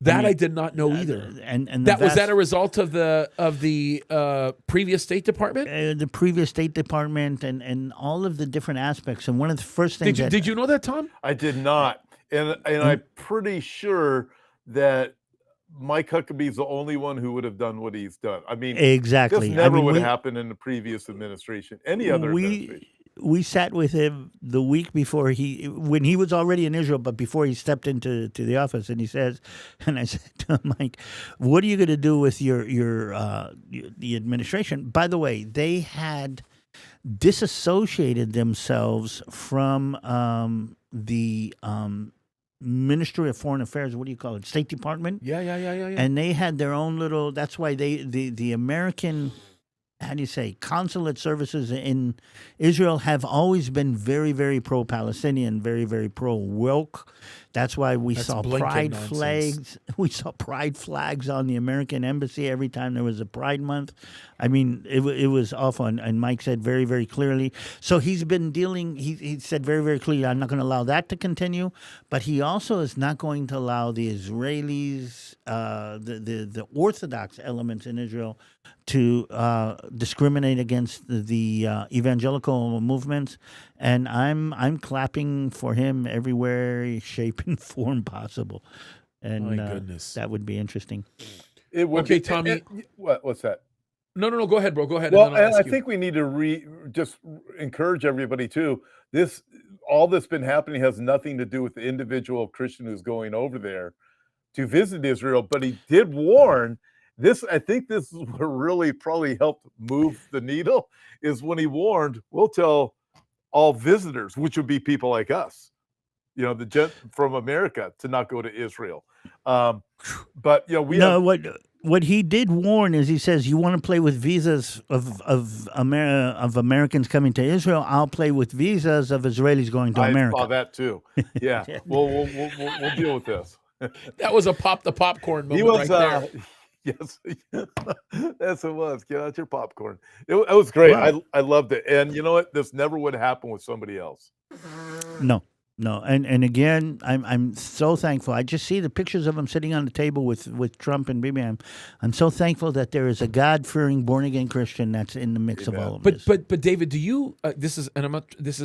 That I did not know either. And was that a result of the previous State Department? The previous State Department and all of the different aspects. And one of the first things did you know that, Tom? I did not, and I'm pretty sure that Mike Huckabee's the only one who would have done what he's done. I mean, exactly. This never would have happened in the previous administration. Any other administration. We sat with him the week before when he was already in Israel, but before he stepped into the office, and he says, and I said to him, Mike, what are you going to do with the administration? By the way, they had disassociated themselves from the Ministry of Foreign Affairs. What do you call it? State Department. Yeah. And they had their own little. That's why the American. How do you say, consulate services in Israel have always been very, very pro-Palestinian, very, very pro-woke. That's why we saw pride flags. We saw pride flags on the American embassy every time there was a Pride Month. I mean, it was awful. And Mike said very, very clearly. So he's been dealing. He said very, very clearly, I'm not going to allow that to continue. But he also is not going to allow the Israelis, the Orthodox elements in Israel, to discriminate against the evangelical movements, and I'm clapping for him everywhere, shape, and form possible. And my goodness, that would be interesting. It would okay, be, Tommy. What's that? No, go ahead, bro. Go ahead. Well, and I think we need to just encourage everybody too. All that's been happening has nothing to do with the individual Christian who's going over there to visit Israel, but he did warn. I think this is what really probably helped move the needle, is when he warned, we'll tell all visitors, which would be people like us, the gent from America, to not go to Israel. But what he did warn is, he says, you want to play with visas of Americans coming to Israel, I'll play with visas of Israelis going to America. I saw that too. Yeah. We'll deal with this. That was a pop the popcorn moment right there. Yes, yes, it was. Get out your popcorn. It was great. Wow. I loved it. And you know what? This never would happen with somebody else. No, no, and again, I'm so thankful. I just see the pictures of him sitting on the table with Trump and Bibi. I'm so thankful that there is a God-fearing, born-again Christian that's in the mix of all of this. But David, do you? This is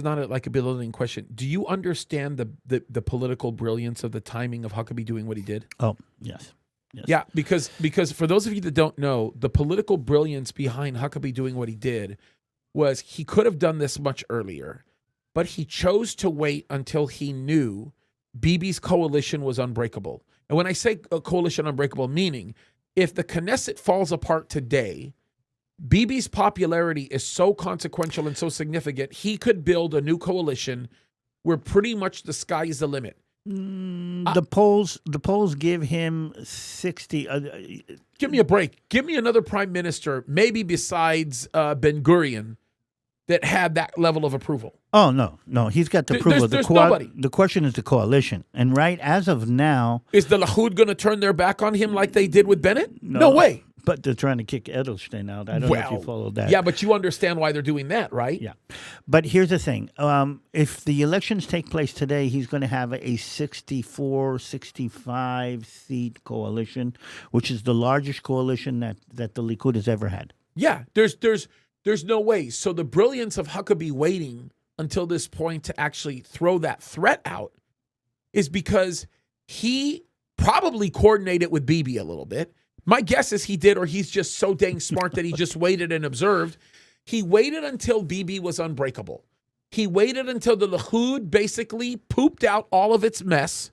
not like a belittling question. Do you understand the political brilliance of the timing of Huckabee doing what he did? Oh, yes. Yes. Yeah, because for those of you that don't know, the political brilliance behind Huckabee doing what he did was he could have done this much earlier, but he chose to wait until he knew Bibi's coalition was unbreakable. And when I say a coalition unbreakable, meaning if the Knesset falls apart today, Bibi's popularity is so consequential and so significant, he could build a new coalition where pretty much the sky is the limit. The polls give him 60. Give me a break. Give me another prime minister, maybe besides Ben-Gurion, that had that level of approval. Oh no, he's got the approval. There's nobody. The question is the coalition, and right as of now, is the Likud going to turn their back on him like they did with Bennett? No way. But they're trying to kick Edelstein out. I don't know if you followed that. Yeah, but you understand why they're doing that, right? Yeah. But here's the thing. If the elections take place today, he's going to have a 64, 65 seat coalition, which is the largest coalition that the Likud has ever had. Yeah, there's no way. So the brilliance of Huckabee waiting until this point to actually throw that threat out is because he probably coordinated with Bibi a little bit. My guess is he did, or he's just so dang smart that he just waited and observed. He waited until Bibi was unbreakable. He waited until the Likud basically pooped out all of its mess,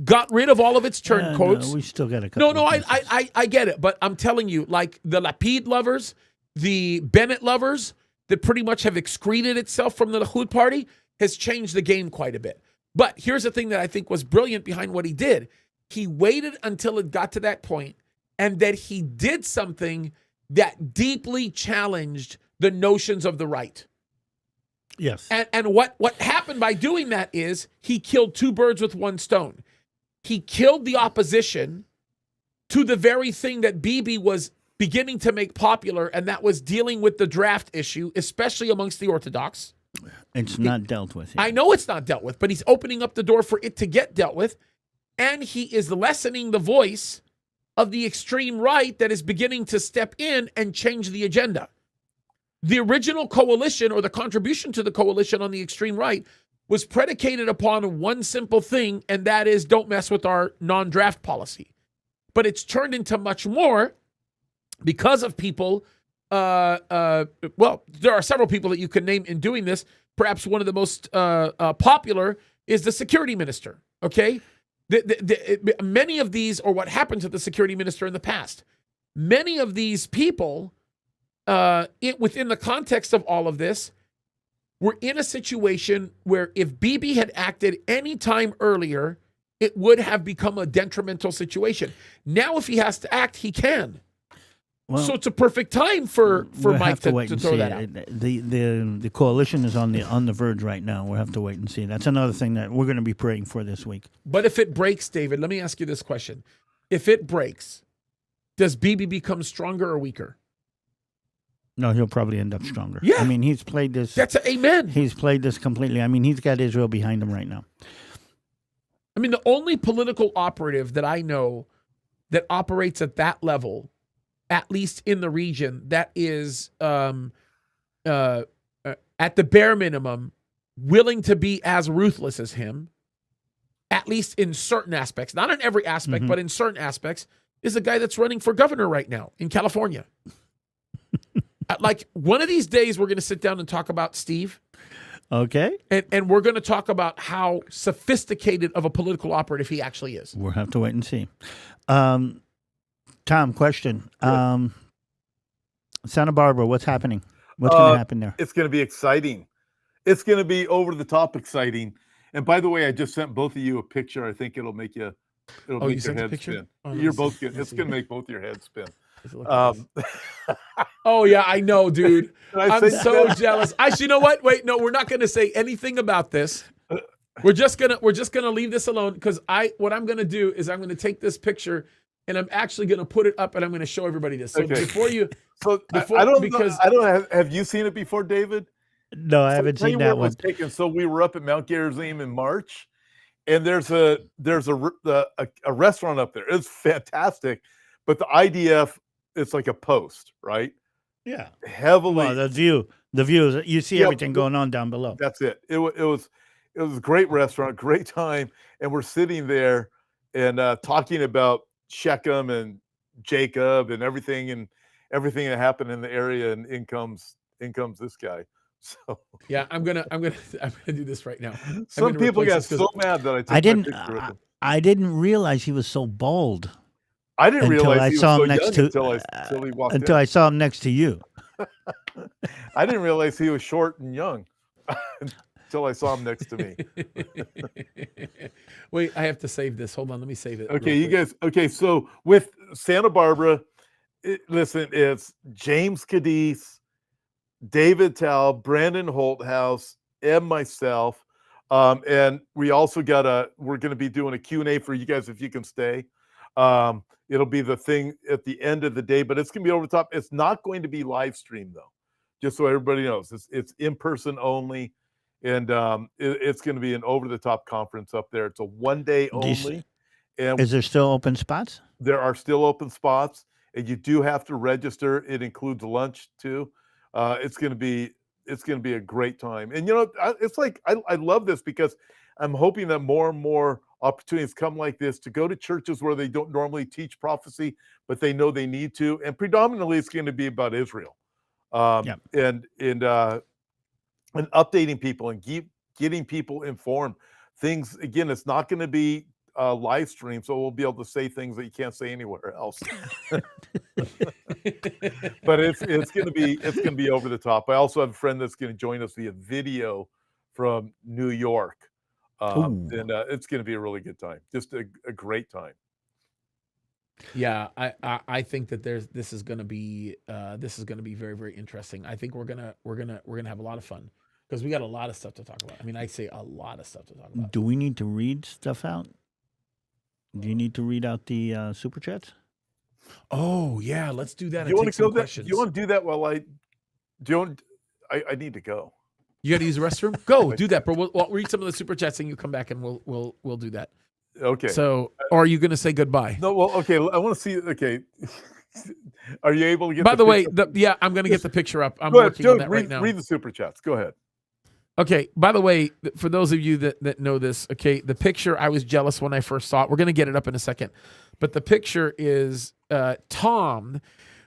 got rid of all of its turncoats. No, we still got a couple. No, I get it, but I'm telling you, like the Lapid lovers, the Bennett lovers that pretty much have excreted itself from the Likud party has changed the game quite a bit. But here's the thing that I think was brilliant behind what he did. He waited until it got to that point, and that he did something that deeply challenged the notions of the right. Yes. And what happened by doing that is he killed two birds with one stone. He killed the opposition to the very thing that Bibi was beginning to make popular, and that was dealing with the draft issue, especially amongst the Orthodox. It's not dealt with. I know it's not dealt with, but he's opening up the door for it to get dealt with, and he is lessening the voice of the extreme right that is beginning to step in and change the agenda. The original coalition, or the contribution to the coalition on the extreme right, was predicated upon one simple thing, and that is don't mess with our non-draft policy. But it's turned into much more because of people, well, there are several people that you can name in doing this. Perhaps one of the most popular is the security minister, okay? Many of these, or what happened to the security minister in the past, many of these people, within the context of all of this, were in a situation where if Bibi had acted any time earlier, it would have become a detrimental situation. Now, if he has to act, he can. Well, so it's a perfect time for Mike to throw that out. The coalition is on the verge right now. We'll have to wait and see. That's another thing that we're going to be praying for this week. But if it breaks, David, let me ask you this question. If it breaks, does Bibi become stronger or weaker? No, he'll probably end up stronger. Yeah. I mean, he's played this. That's an amen. He's played this completely. I mean, he's got Israel behind him right now. I mean, the only political operative that I know that operates at that level, at least in the region, that is at the bare minimum willing to be as ruthless as him, at least in certain aspects, not in every aspect, but in certain aspects, is a guy that's running for governor right now in California. Like one of these days, we're going to sit down and talk about Steve. Okay. And we're going to talk about how sophisticated of a political operative he actually is. We'll have to wait and see. Tom, question. Santa Barbara, what's happening? What's going to happen there? It's going to be exciting. It's going to be over-the-top exciting. And by the way, I just sent both of you a picture. I think it'll make your head spin. Oh, You're both good. It's going to make both your heads spin. Oh yeah, I know, dude. I'm so jealous. Actually, you know what? Wait, no, we're not going to say anything about this. We're just gonna leave this alone because what I'm going to do is I'm going to take this picture and I'm actually going to put it up, and I'm going to show everybody this. So Okay. before you, So before, I don't because I don't have you seen it before, David? No, I haven't Tell you seen where that it was one. taken. So we were up at Mount Gerizim in March, and there's a restaurant up there. It's fantastic, but the IDF, it's like a post, right? Yeah. Heavily. Well, the views. You see Yeah, everything going on down below. That's it. It was a great restaurant, great time, and we're sitting there and talking about Shechem and Jacob and everything that happened in the area, and in comes this guy. So yeah, I'm gonna do this right now. some people got so mad that I took I didn't. my picture with him. I didn't realize he was so bald I didn't until realize I he was saw so him next young to until he walked until in. I saw him next to you. I didn't realize he was short and young until I saw him next to me. Wait, I have to save this. Hold on, let me save it. Okay, real you quick. guys. Okay, so with Santa Barbara, listen, it's James Kaddis, David Tao, Brandon Holthouse, and myself. And we also we're going to be doing a Q&A for you guys if you can stay. It'll be the thing at the end of the day, but it's going to be over the top. It's not going to be live streamed though, just so everybody knows. It's in person only, and it's going to be an over the top conference up there. It's a 1 day only. And Is there still open spots? there are still open spots, and you do have to register. It includes lunch too. It's going to be a great time. And it's like I love this because I'm hoping that more and more opportunities come like this to go to churches where they don't normally teach prophecy, but they know they need to. And predominantly, it's going to be about Israel, and updating people and getting people informed. Things again, it's not going to be live stream, so we'll be able to say things that you can't say anywhere else. But it's going to be over the top. I also have a friend that's going to join us via video from New York, and it's going to be a really good time. Just a great time. Yeah, I think that this is going to be very, very interesting. I think we're gonna have a lot of fun because we got a lot of stuff to talk about. I mean, I say a lot of stuff to talk about. Do we need to read stuff out? Do you need to read out the super chats? Oh yeah, let's do that. You want to go that? Questions. You want to do that while I need to go. You got to use the restroom. Go do that, bro. We'll read some of the super chats and you come back and we'll do that. Okay. So, or are you going to say goodbye? No. Well, okay. I want to see. Okay. Are you able to get? By the way, I'm going to get the picture up. I'm working on that right now. Read the super chats. Go ahead. Okay. By the way, for those of you that know this, okay, the picture, I was jealous when I first saw it. We're going to get it up in a second. But the picture is Tom,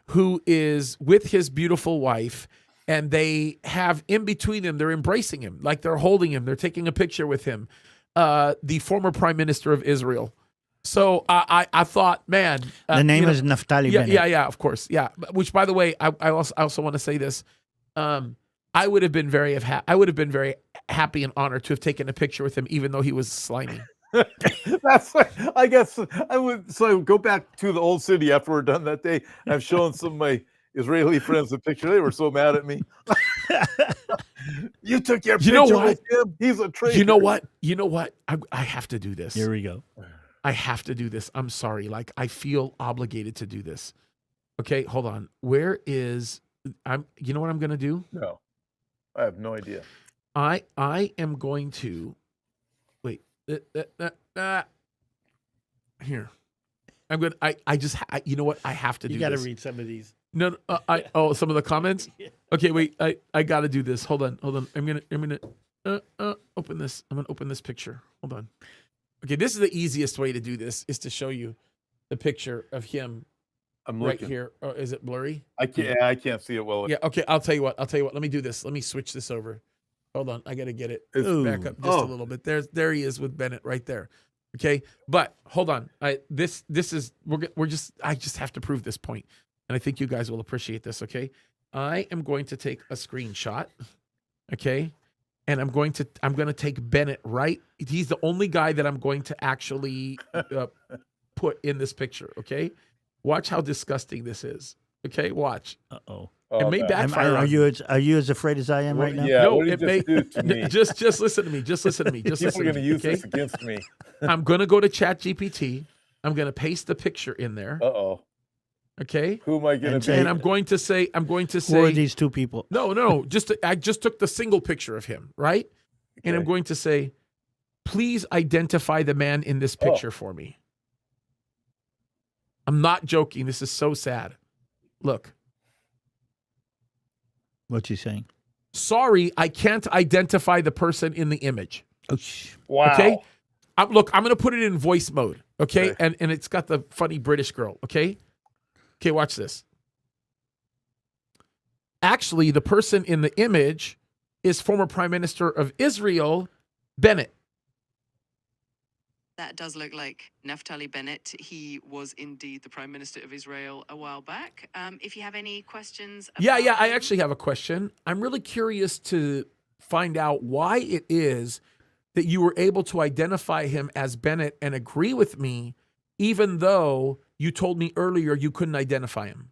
who is with his beautiful wife, and they have in between them, they're embracing him, like they're holding him. They're taking a picture with him, the former prime minister of Israel. So I thought, man. The name is Naftali Bennett. Yeah, of course. Yeah. Which, by the way, I also want to say this. I would have been very happy and honored to have taken a picture with him, even though he was slimy. That's I guess I would. So I would go back to the old city after we're done that day. I've shown some of my Israeli friends the picture. They were so mad at me. You took your picture with him. He's a traitor. You know what? I have to do this. Here we go. I have to do this. I'm sorry. Like, I feel obligated to do this. Okay, hold on. Where is you know what I'm going to do? No. I have no idea. I am going to wait. Here. I'm going to you know what? I have to do this. You got to read some of these. No, some of the comments? Okay, wait. I got to do this. Hold on. I'm going to open this. I'm going to open this picture. Hold on. Okay, this is the easiest way to do this, is to show you the picture of him. I'm right looking. Here. Oh, is it blurry? I can't see it well. Yeah, okay, I'll tell you what. Let me do this. Let me switch this over. Hold on. I got to get it back up just a little bit. There he is with Bennett right there. Okay? But hold on. I just have to prove this point. And I think you guys will appreciate this, okay? I am going to take a screenshot. Okay? And I'm going to take Bennett right. He's the only guy that I'm going to actually put in this picture, okay? Watch how disgusting this is. Okay, watch. Uh-oh. It may backfire. Are you as afraid as I am right now? Yeah, no, it may. Just listen to me. Just listen to me. Just People listen are going to use okay? this against me. I'm going to go to ChatGPT, I'm going to paste the picture in there. Uh-oh. Okay. Who am I going And to be? And I'm going to say, Who are these two people? no, I just took the single picture of him, right? And I'm Okay. going to say, please identify the man in this picture for me. I'm not joking. This is so sad. Look. What's he saying? Sorry, I can't identify the person in the image. Oh, Wow. Okay? Look, I'm going to put it in voice mode, okay? And it's got the funny British girl, okay? Okay, watch this. Actually, the person in the image is former Prime Minister of Israel, Bennett. That does look like Naftali Bennett. He was indeed the Prime Minister of Israel a while back. If you have any questions about Yeah, I him- actually have a question. I'm really curious to find out why it is that you were able to identify him as Bennett and agree with me, even though you told me earlier you couldn't identify him.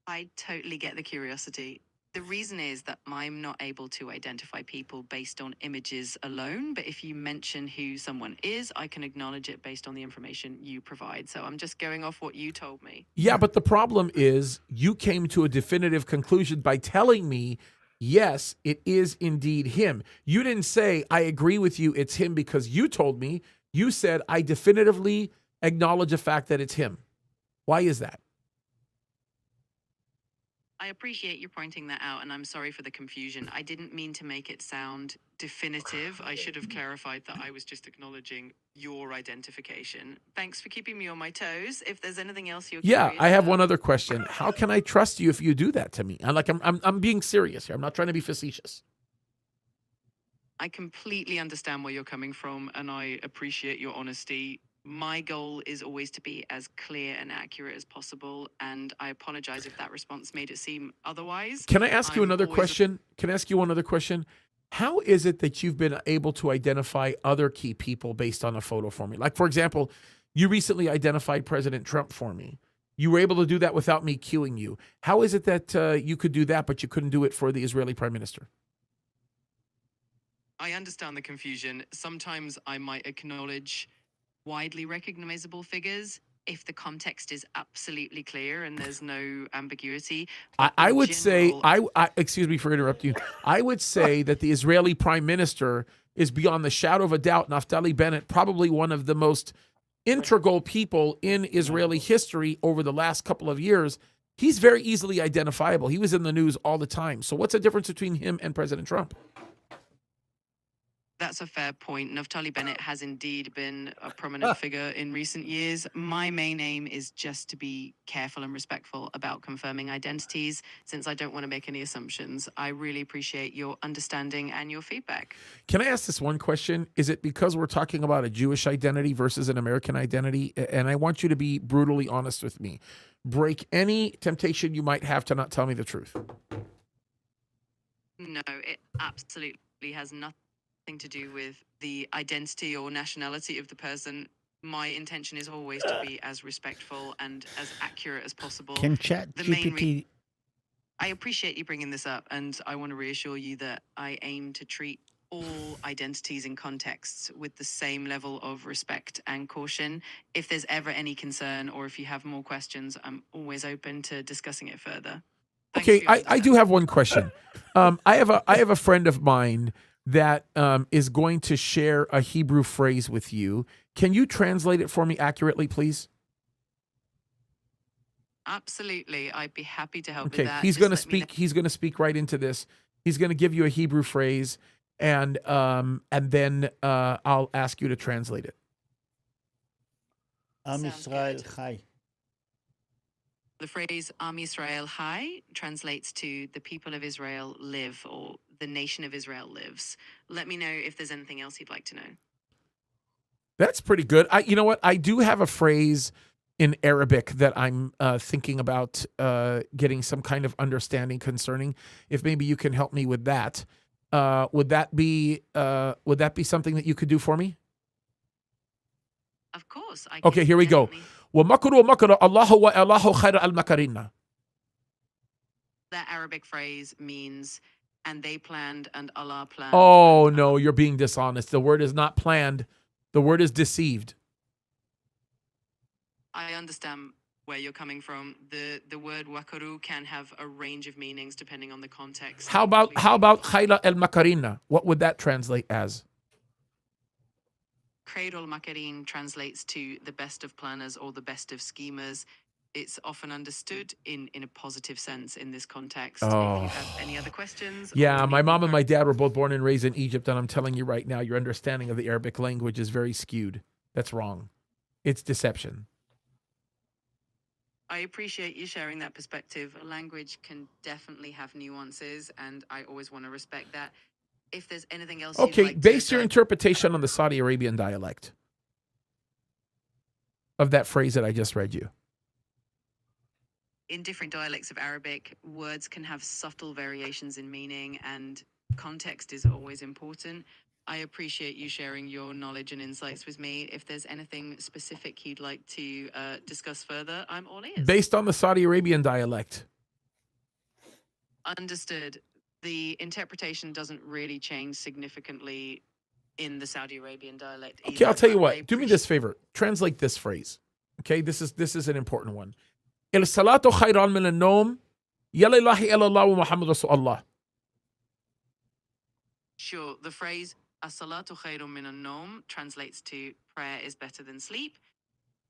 I totally get the curiosity. The reason is that I'm not able to identify people based on images alone, but if you mention who someone is, I can acknowledge it based on the information you provide. So I'm just going off what you told me. Yeah, but the problem is you came to a definitive conclusion by telling me, yes, it is indeed him. You didn't say, I agree with you, it's him because you told me. You said, I definitively acknowledge the fact that it's him. Why is that? I appreciate you pointing that out, and I'm sorry for the confusion. I didn't mean to make it sound definitive. I should have clarified that I was just acknowledging your identification. Thanks for keeping me on my toes. If there's anything else you're Yeah, curious I have about- one other question. How can I trust you if you do that to me? I'm being serious here. I'm not trying to be facetious. I completely understand where you're coming from, and I appreciate your honesty. My goal is always to be as clear and accurate as possible, and I apologize if that response made it seem otherwise. Can I ask you I'm another always- question? Can I ask you one other question? How is it that you've been able to identify other key people based on a photo for me? Like, for example, you recently identified President Trump for me. You were able to do that without me cueing you. How is it that you could do that, but you couldn't do it for the Israeli Prime Minister? I understand the confusion. Sometimes I might acknowledge widely recognizable figures if the context is absolutely clear and there's no ambiguity. I In would say, general- excuse me for interrupting you. I would say that the Israeli Prime Minister is beyond the shadow of a doubt, Naftali Bennett, probably one of the most integral people in Israeli history over the last couple of years. He's very easily identifiable. He was in the news all the time. So what's the difference between him and President Trump? That's a fair point. Naftali Bennett has indeed been a prominent figure in recent years. My main aim is just to be careful and respectful about confirming identities, since I don't want to make any assumptions. I really appreciate your understanding and your feedback. Can I ask this one question? Is it because we're talking about a Jewish identity versus an American identity? And I want you to be brutally honest with me. Break any temptation you might have to not tell me the truth. No, it absolutely has nothing to do with the identity or nationality of the person. My intention is always to be as respectful and as accurate as possible. Can Chat The main GPT? I appreciate you bringing this up, and I want to reassure you that I aim to treat all identities and contexts with the same level of respect and caution. If there's ever any concern or if you have more questions, I'm always open to discussing it further. Thanks Okay, for your I do have one question. I have a friend of mine that is going to share a Hebrew phrase with you. Can you translate it for me accurately, please? Absolutely, I'd be happy to help Okay, with that. he's Just going to let me know- speak. He's going to speak right into this. He's going to give you a Hebrew phrase, and then I'll ask you to translate it. Am Sounds Israel good. Chai. The phrase Am Yisrael Hai translates to the people of Israel live, or the nation of Israel lives. Let me know if there's anything else you'd like to know. That's pretty good. You know what? I do have a phrase in Arabic that I'm thinking about getting some kind of understanding concerning. If maybe you can help me with that, would that be something that you could do for me? Of course. I Okay, can here we go. definitely- وَمَكْرُ مَكْرَ اللَّهُ وَاللَّهُ خَيْرُ الْمَكَرِينَ. That Arabic phrase means, and they planned and Allah planned. Oh and no, you're being dishonest. The word is not planned. The word is deceived. I understand where you're coming from. The word wakaru can have a range of meanings depending on the context. How about khayla el makarina? What would that translate as? Cradle Makarin translates to the best of planners or the best of schemers. It's often understood in a positive sense in this context. If you have any other questions. Yeah, my mom and my dad were both born and raised in Egypt, and I'm telling you right now, your understanding of the Arabic language is very skewed. That's wrong. It's deception. I appreciate you sharing that perspective. Language can definitely have nuances, and I always want to respect that. If there's anything else you'd Okay, like base to your interpretation on the Saudi Arabian dialect of that phrase that I just read you. In different dialects of Arabic, words can have subtle variations in meaning, and context is always important. I appreciate you sharing your knowledge and insights with me. If there's anything specific you'd like to discuss further, I'm all ears. Based on the Saudi Arabian dialect. Understood. The interpretation doesn't really change significantly in the Saudi Arabian dialect either. Okay, I'll tell you but I what. Do me this favor. Translate this phrase. Okay, this is an important one. El salatu khayran min al-nawm, ya la ilaha illallah wa Muhammad Rasulullah. Sure. The phrase as-salatu khayrun min an-nawm translates to prayer is better than sleep.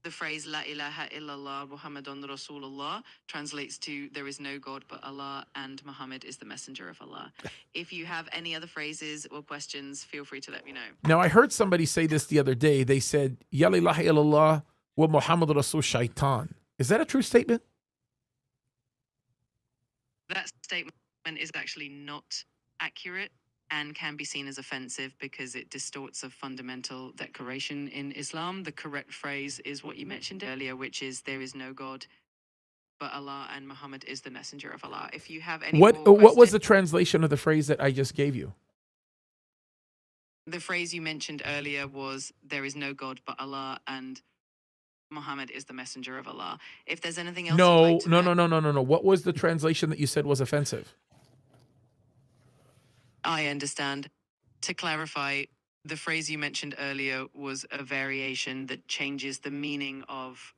The phrase La ilaha illallah Muhammadun Rasulullah translates to there is no God but Allah and Muhammad is the messenger of Allah. If you have any other phrases or questions, feel free to let me know. Now, I heard somebody say this the other day. They said, Ya la ilaha illallah wa Muhammad Rasul shaitan. Is that a true statement? That statement is actually not accurate and can be seen as offensive because it distorts a fundamental declaration in Islam. The correct phrase is what you mentioned earlier, which is there is no God but Allah and Muhammad is the messenger of Allah. If you have any What was the translation of the phrase that I just gave you? The phrase you mentioned earlier was there is no God but Allah and Muhammad is the messenger of Allah. If there's anything else No. you'd like to What was the translation that you said was offensive? I understand. To clarify, the phrase you mentioned earlier was a variation that changes the meaning of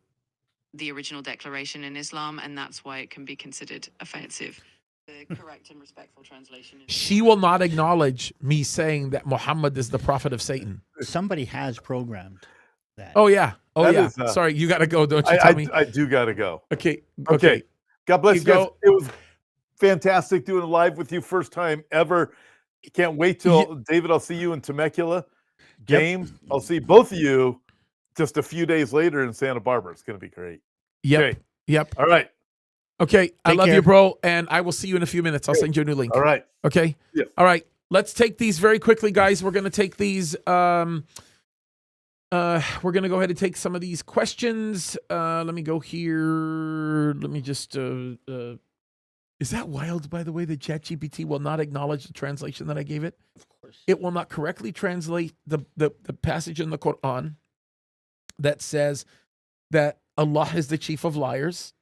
the original declaration in Islam, and that's why it can be considered offensive. The correct and respectful translation is She will not acknowledge me saying that Muhammad is the prophet of Satan. Somebody has programmed that. Oh, yeah. Oh, That yeah. is, Sorry, you got to go, don't you, Tommy? I do got to go. Okay. Okay. God bless You you guys. go. It was fantastic doing a live with you. First time ever. Can't wait till David, I'll see you in Temecula. James, I'll see both of you just a few days later in Santa Barbara. It's going to be great. Yep. Okay. Yep. All right. Okay. I Take love care. you, bro. And I will see you in a few minutes. I'll send you a new link. All right. Okay. Yeah. All right. Let's take these very quickly, guys. We're going to take these. We're going to go ahead and take some of these questions. Let me go here. Let me just. Is that wild, by the way, that ChatGPT will not acknowledge the translation that I gave it? Of course. It will not correctly translate the passage in the Quran that says that Allah is the chief of liars.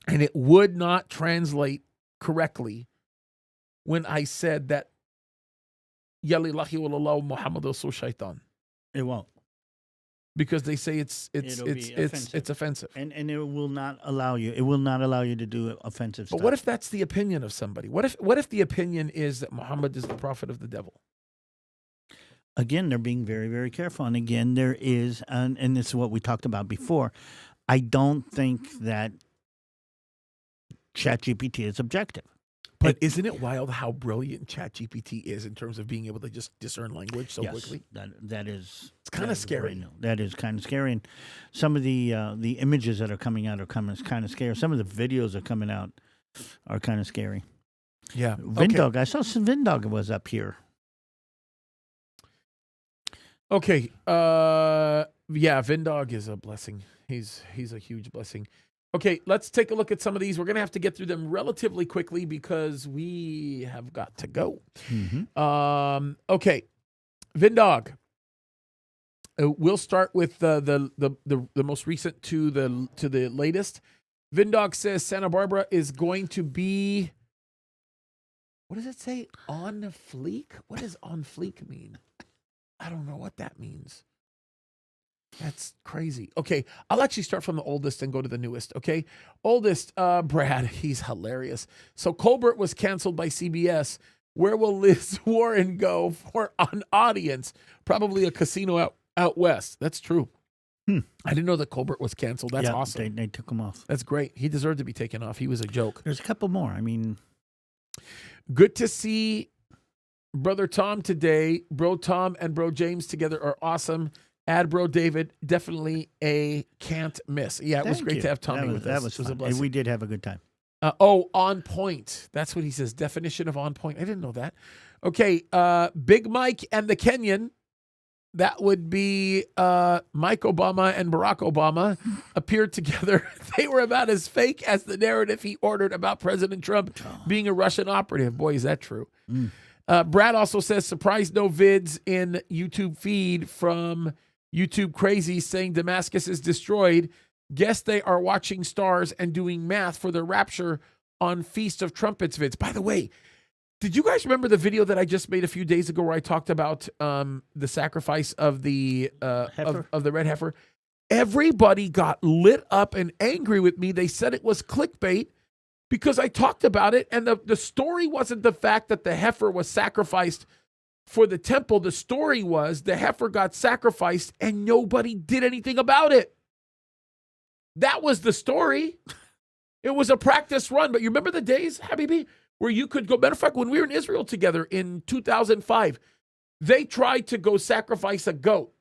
And it would not translate correctly when I said that Ya lillahi wa lillahi Muhammad Rasul shaitan. It won't. Because they say it's offensive. And it will not allow you. It will not allow you to do offensive stuff. But what if that's the opinion of somebody? What if the opinion is that Muhammad is the prophet of the devil? Again, they're being very, very careful. And again, there is, and this is what we talked about before. I don't think that ChatGPT is objective. But isn't it wild how brilliant ChatGPT is in terms of being able to just discern language so quickly? That is. It's kind of scary. That is kind of scary. And some of the images that are coming out are kind of scary. Some of the videos that are coming out are kind of scary. Yeah. Vindog. I saw some Vindog was up here. Okay. Yeah, Vindog is a blessing. He's a huge blessing. Okay, let's take a look at some of these. We're going to have to get through them relatively quickly because we have got to go. Mm-hmm. Okay, Vindog. We'll start with the most recent to the latest. Vindog says Santa Barbara is going to be. What does it say? On fleek? What does on fleek mean? I don't know what that means. That's crazy. Okay, I'll actually start from the oldest and go to the newest, okay? Oldest, Brad, he's hilarious. So Colbert was canceled by CBS. Where will Liz Warren go for an audience? Probably a casino out west. That's true. I didn't know that Colbert was canceled. That's awesome. They took him off. That's great. He deserved to be taken off. He was a joke. There's a couple more. I mean, good to see Brother Tom today. Bro Tom and Bro James together are awesome. Add Bro David, definitely a can't miss. Yeah, it was great to have Tommy with us. That was fun. A blessing. And we did have a good time. On point. That's what he says. Definition of on point. I didn't know that. Okay, Big Mike and the Kenyan. That would be Mike Obama and Barack Obama appeared together. They were about as fake as the narrative he ordered about President Trump being a Russian operative. Boy, is that true. Brad also says, surprise no vids in YouTube feed from YouTube Crazy saying Damascus is destroyed. Guess they are watching stars and doing math for their rapture on Feast of Trumpets vids. By the way, did you guys remember the video that I just made a few days ago where I talked about the sacrifice of the of the red heifer? Everybody got lit up and angry with me. They said it was clickbait because I talked about it, and the story wasn't the fact that the heifer was sacrificed for the temple. The story was the heifer got sacrificed and nobody did anything about it. That was the story. It was a practice run. But you remember the days, Habibi, where you could go? Matter of fact, when we were in Israel together in 2005, they tried to go sacrifice a goat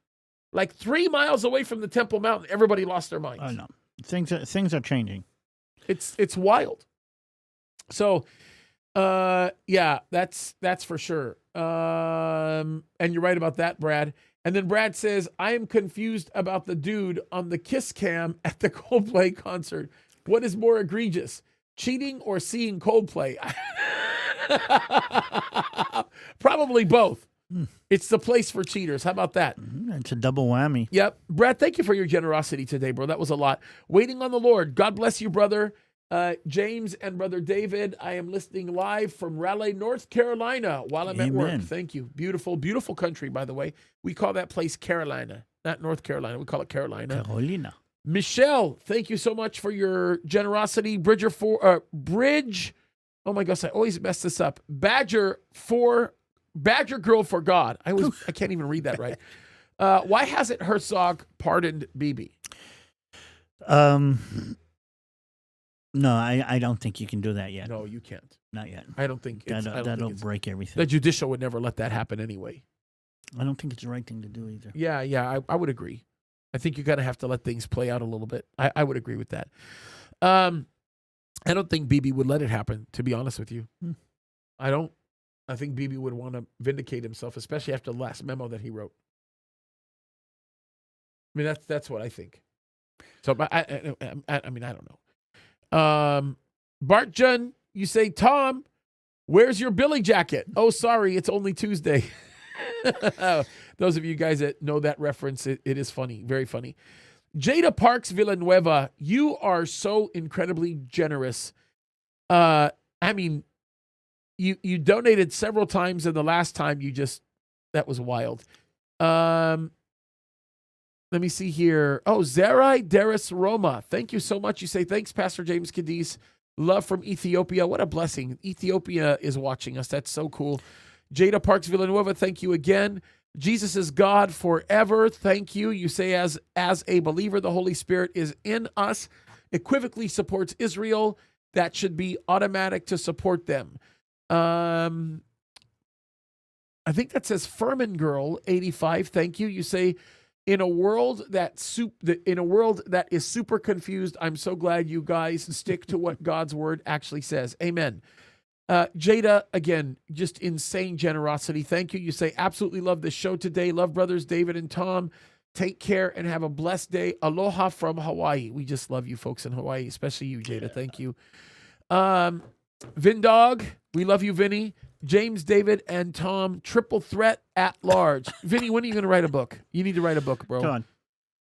like 3 miles away from the Temple Mountain. Everybody lost their minds. Oh no, things are changing. It's wild. So, yeah, that's for sure. And you're right about that, Brad. And then Brad says, I am confused about the dude on the kiss cam at the Coldplay concert. What is more egregious, cheating or seeing Coldplay? Probably both. It's the place for cheaters. How about that? It's a double whammy. Yep. Brad, thank you for your generosity today, bro. That was a lot. Waiting on the Lord. God bless you, brother. James and Brother David, I am listening live from Raleigh, North Carolina while I'm at work. Thank you. Beautiful, beautiful country, by the way. We call that place Carolina, not North Carolina. We call it Carolina. Carolina. Michelle, thank you so much for your generosity. Bridge. Oh my gosh, I always mess this up. Badger Girl for God. I can't even read that right. Why hasn't Herzog pardoned Bibi? No, I don't think you can do that yet. No, you can't. Not yet. I don't think that'll break everything. The judicial would never let that happen anyway. I don't think it's the right thing to do either. Yeah, I would agree. I think you got to have to let things play out a little bit. I would agree with that. I don't think Bibi would let it happen, to be honest with you. I don't. I think Bibi would want to vindicate himself, especially after the last memo that he wrote. I mean, that's what I think. So, I mean, I don't know. Bart Jun, you say, Tom, where's your Billy jacket? Oh, sorry, it's only Tuesday. Those of you guys that know that reference, it is funny, very funny. Jada Parks Villanueva, you are so incredibly generous. I mean, you donated several times, and the last time that was wild. Let me see here. Oh, Zerai Deris Roma. Thank you so much. You say, thanks, Pastor James Kaddis. Love from Ethiopia. What a blessing. Ethiopia is watching us. That's so cool. Jada Parks Villanueva, thank you again. Jesus is God forever. Thank you. You say, as a believer, the Holy Spirit is in us. Equivocally supports Israel. That should be automatic to support them. I think that says Furman Girl 85. Thank you. You say, in a world that is super confused, I'm so glad you guys stick to what God's word actually says. Amen. Jada, again, just insane generosity. Thank you. You say, absolutely love the show today. Love brothers David and Tom. Take care and have a blessed day. Aloha from Hawaii. We just love you folks in Hawaii, especially you, Jada. Thank you. Vindog, we love you, Vinny. James, David, and Tom, triple threat at large. Vinny, when are you going to write a book? You need to write a book, bro. Go on.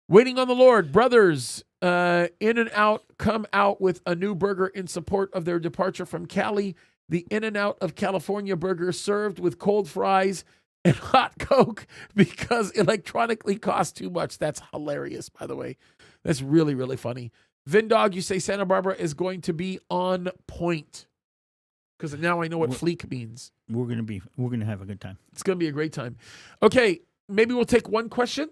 Waiting on the Lord. Brothers, In-N-Out come out with a new burger in support of their departure from Cali. The In-N-Out of California burger served with cold fries and hot Coke because electronically costs too much. That's hilarious, by the way. That's really, really funny. Vindog, you say Santa Barbara is going to be on point. Because now I know what fleek means. We're gonna have a good time. It's gonna be a great time. Okay, maybe we'll take one question.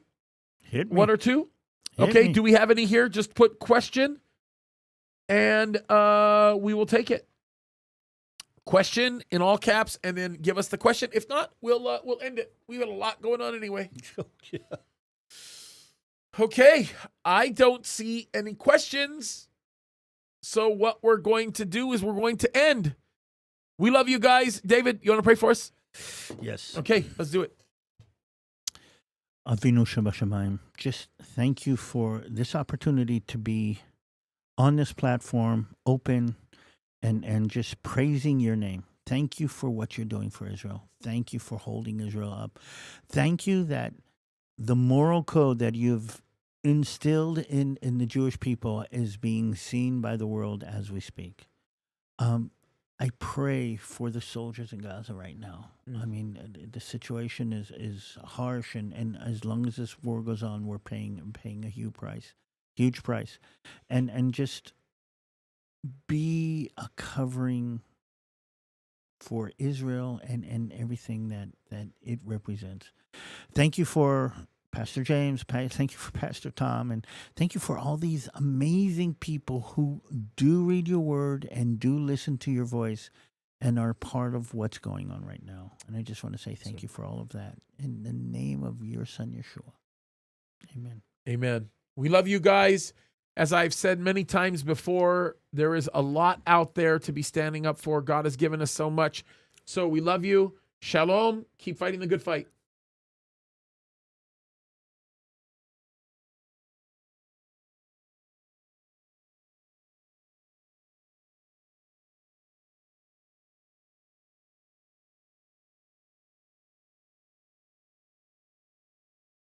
Hit me. One or two. Hit Okay, me. do we have any here? Just put question, and we will take it. Question in all caps, and then give us the question. If not, we'll end it. We got a lot going on anyway. Yeah. Okay, I don't see any questions. So what we're going to do is we're going to end. We love you guys. David, you want to pray for us? Yes. Okay, let's do it. Avinu Shabashamayim, just thank you for this opportunity to be on this platform, open, and just praising your name. Thank you for what you're doing for Israel. Thank you for holding Israel up. Thank you that the moral code that you've instilled in the Jewish people is being seen by the world as we speak. I pray for the soldiers in Gaza right now. I mean, the situation is harsh, and as long as this war goes on, we're paying a huge price, and just be a covering for Israel and everything that it represents. Thank you for Pastor James, thank you for Pastor Tom, and thank you for all these amazing people who do read your word and do listen to your voice and are part of what's going on right now. And I just want to say thank you for all of that. In the name of your son, Yeshua. Amen. Amen. We love you guys. As I've said many times before, there is a lot out there to be standing up for. God has given us so much. So we love you. Shalom. Keep fighting the good fight.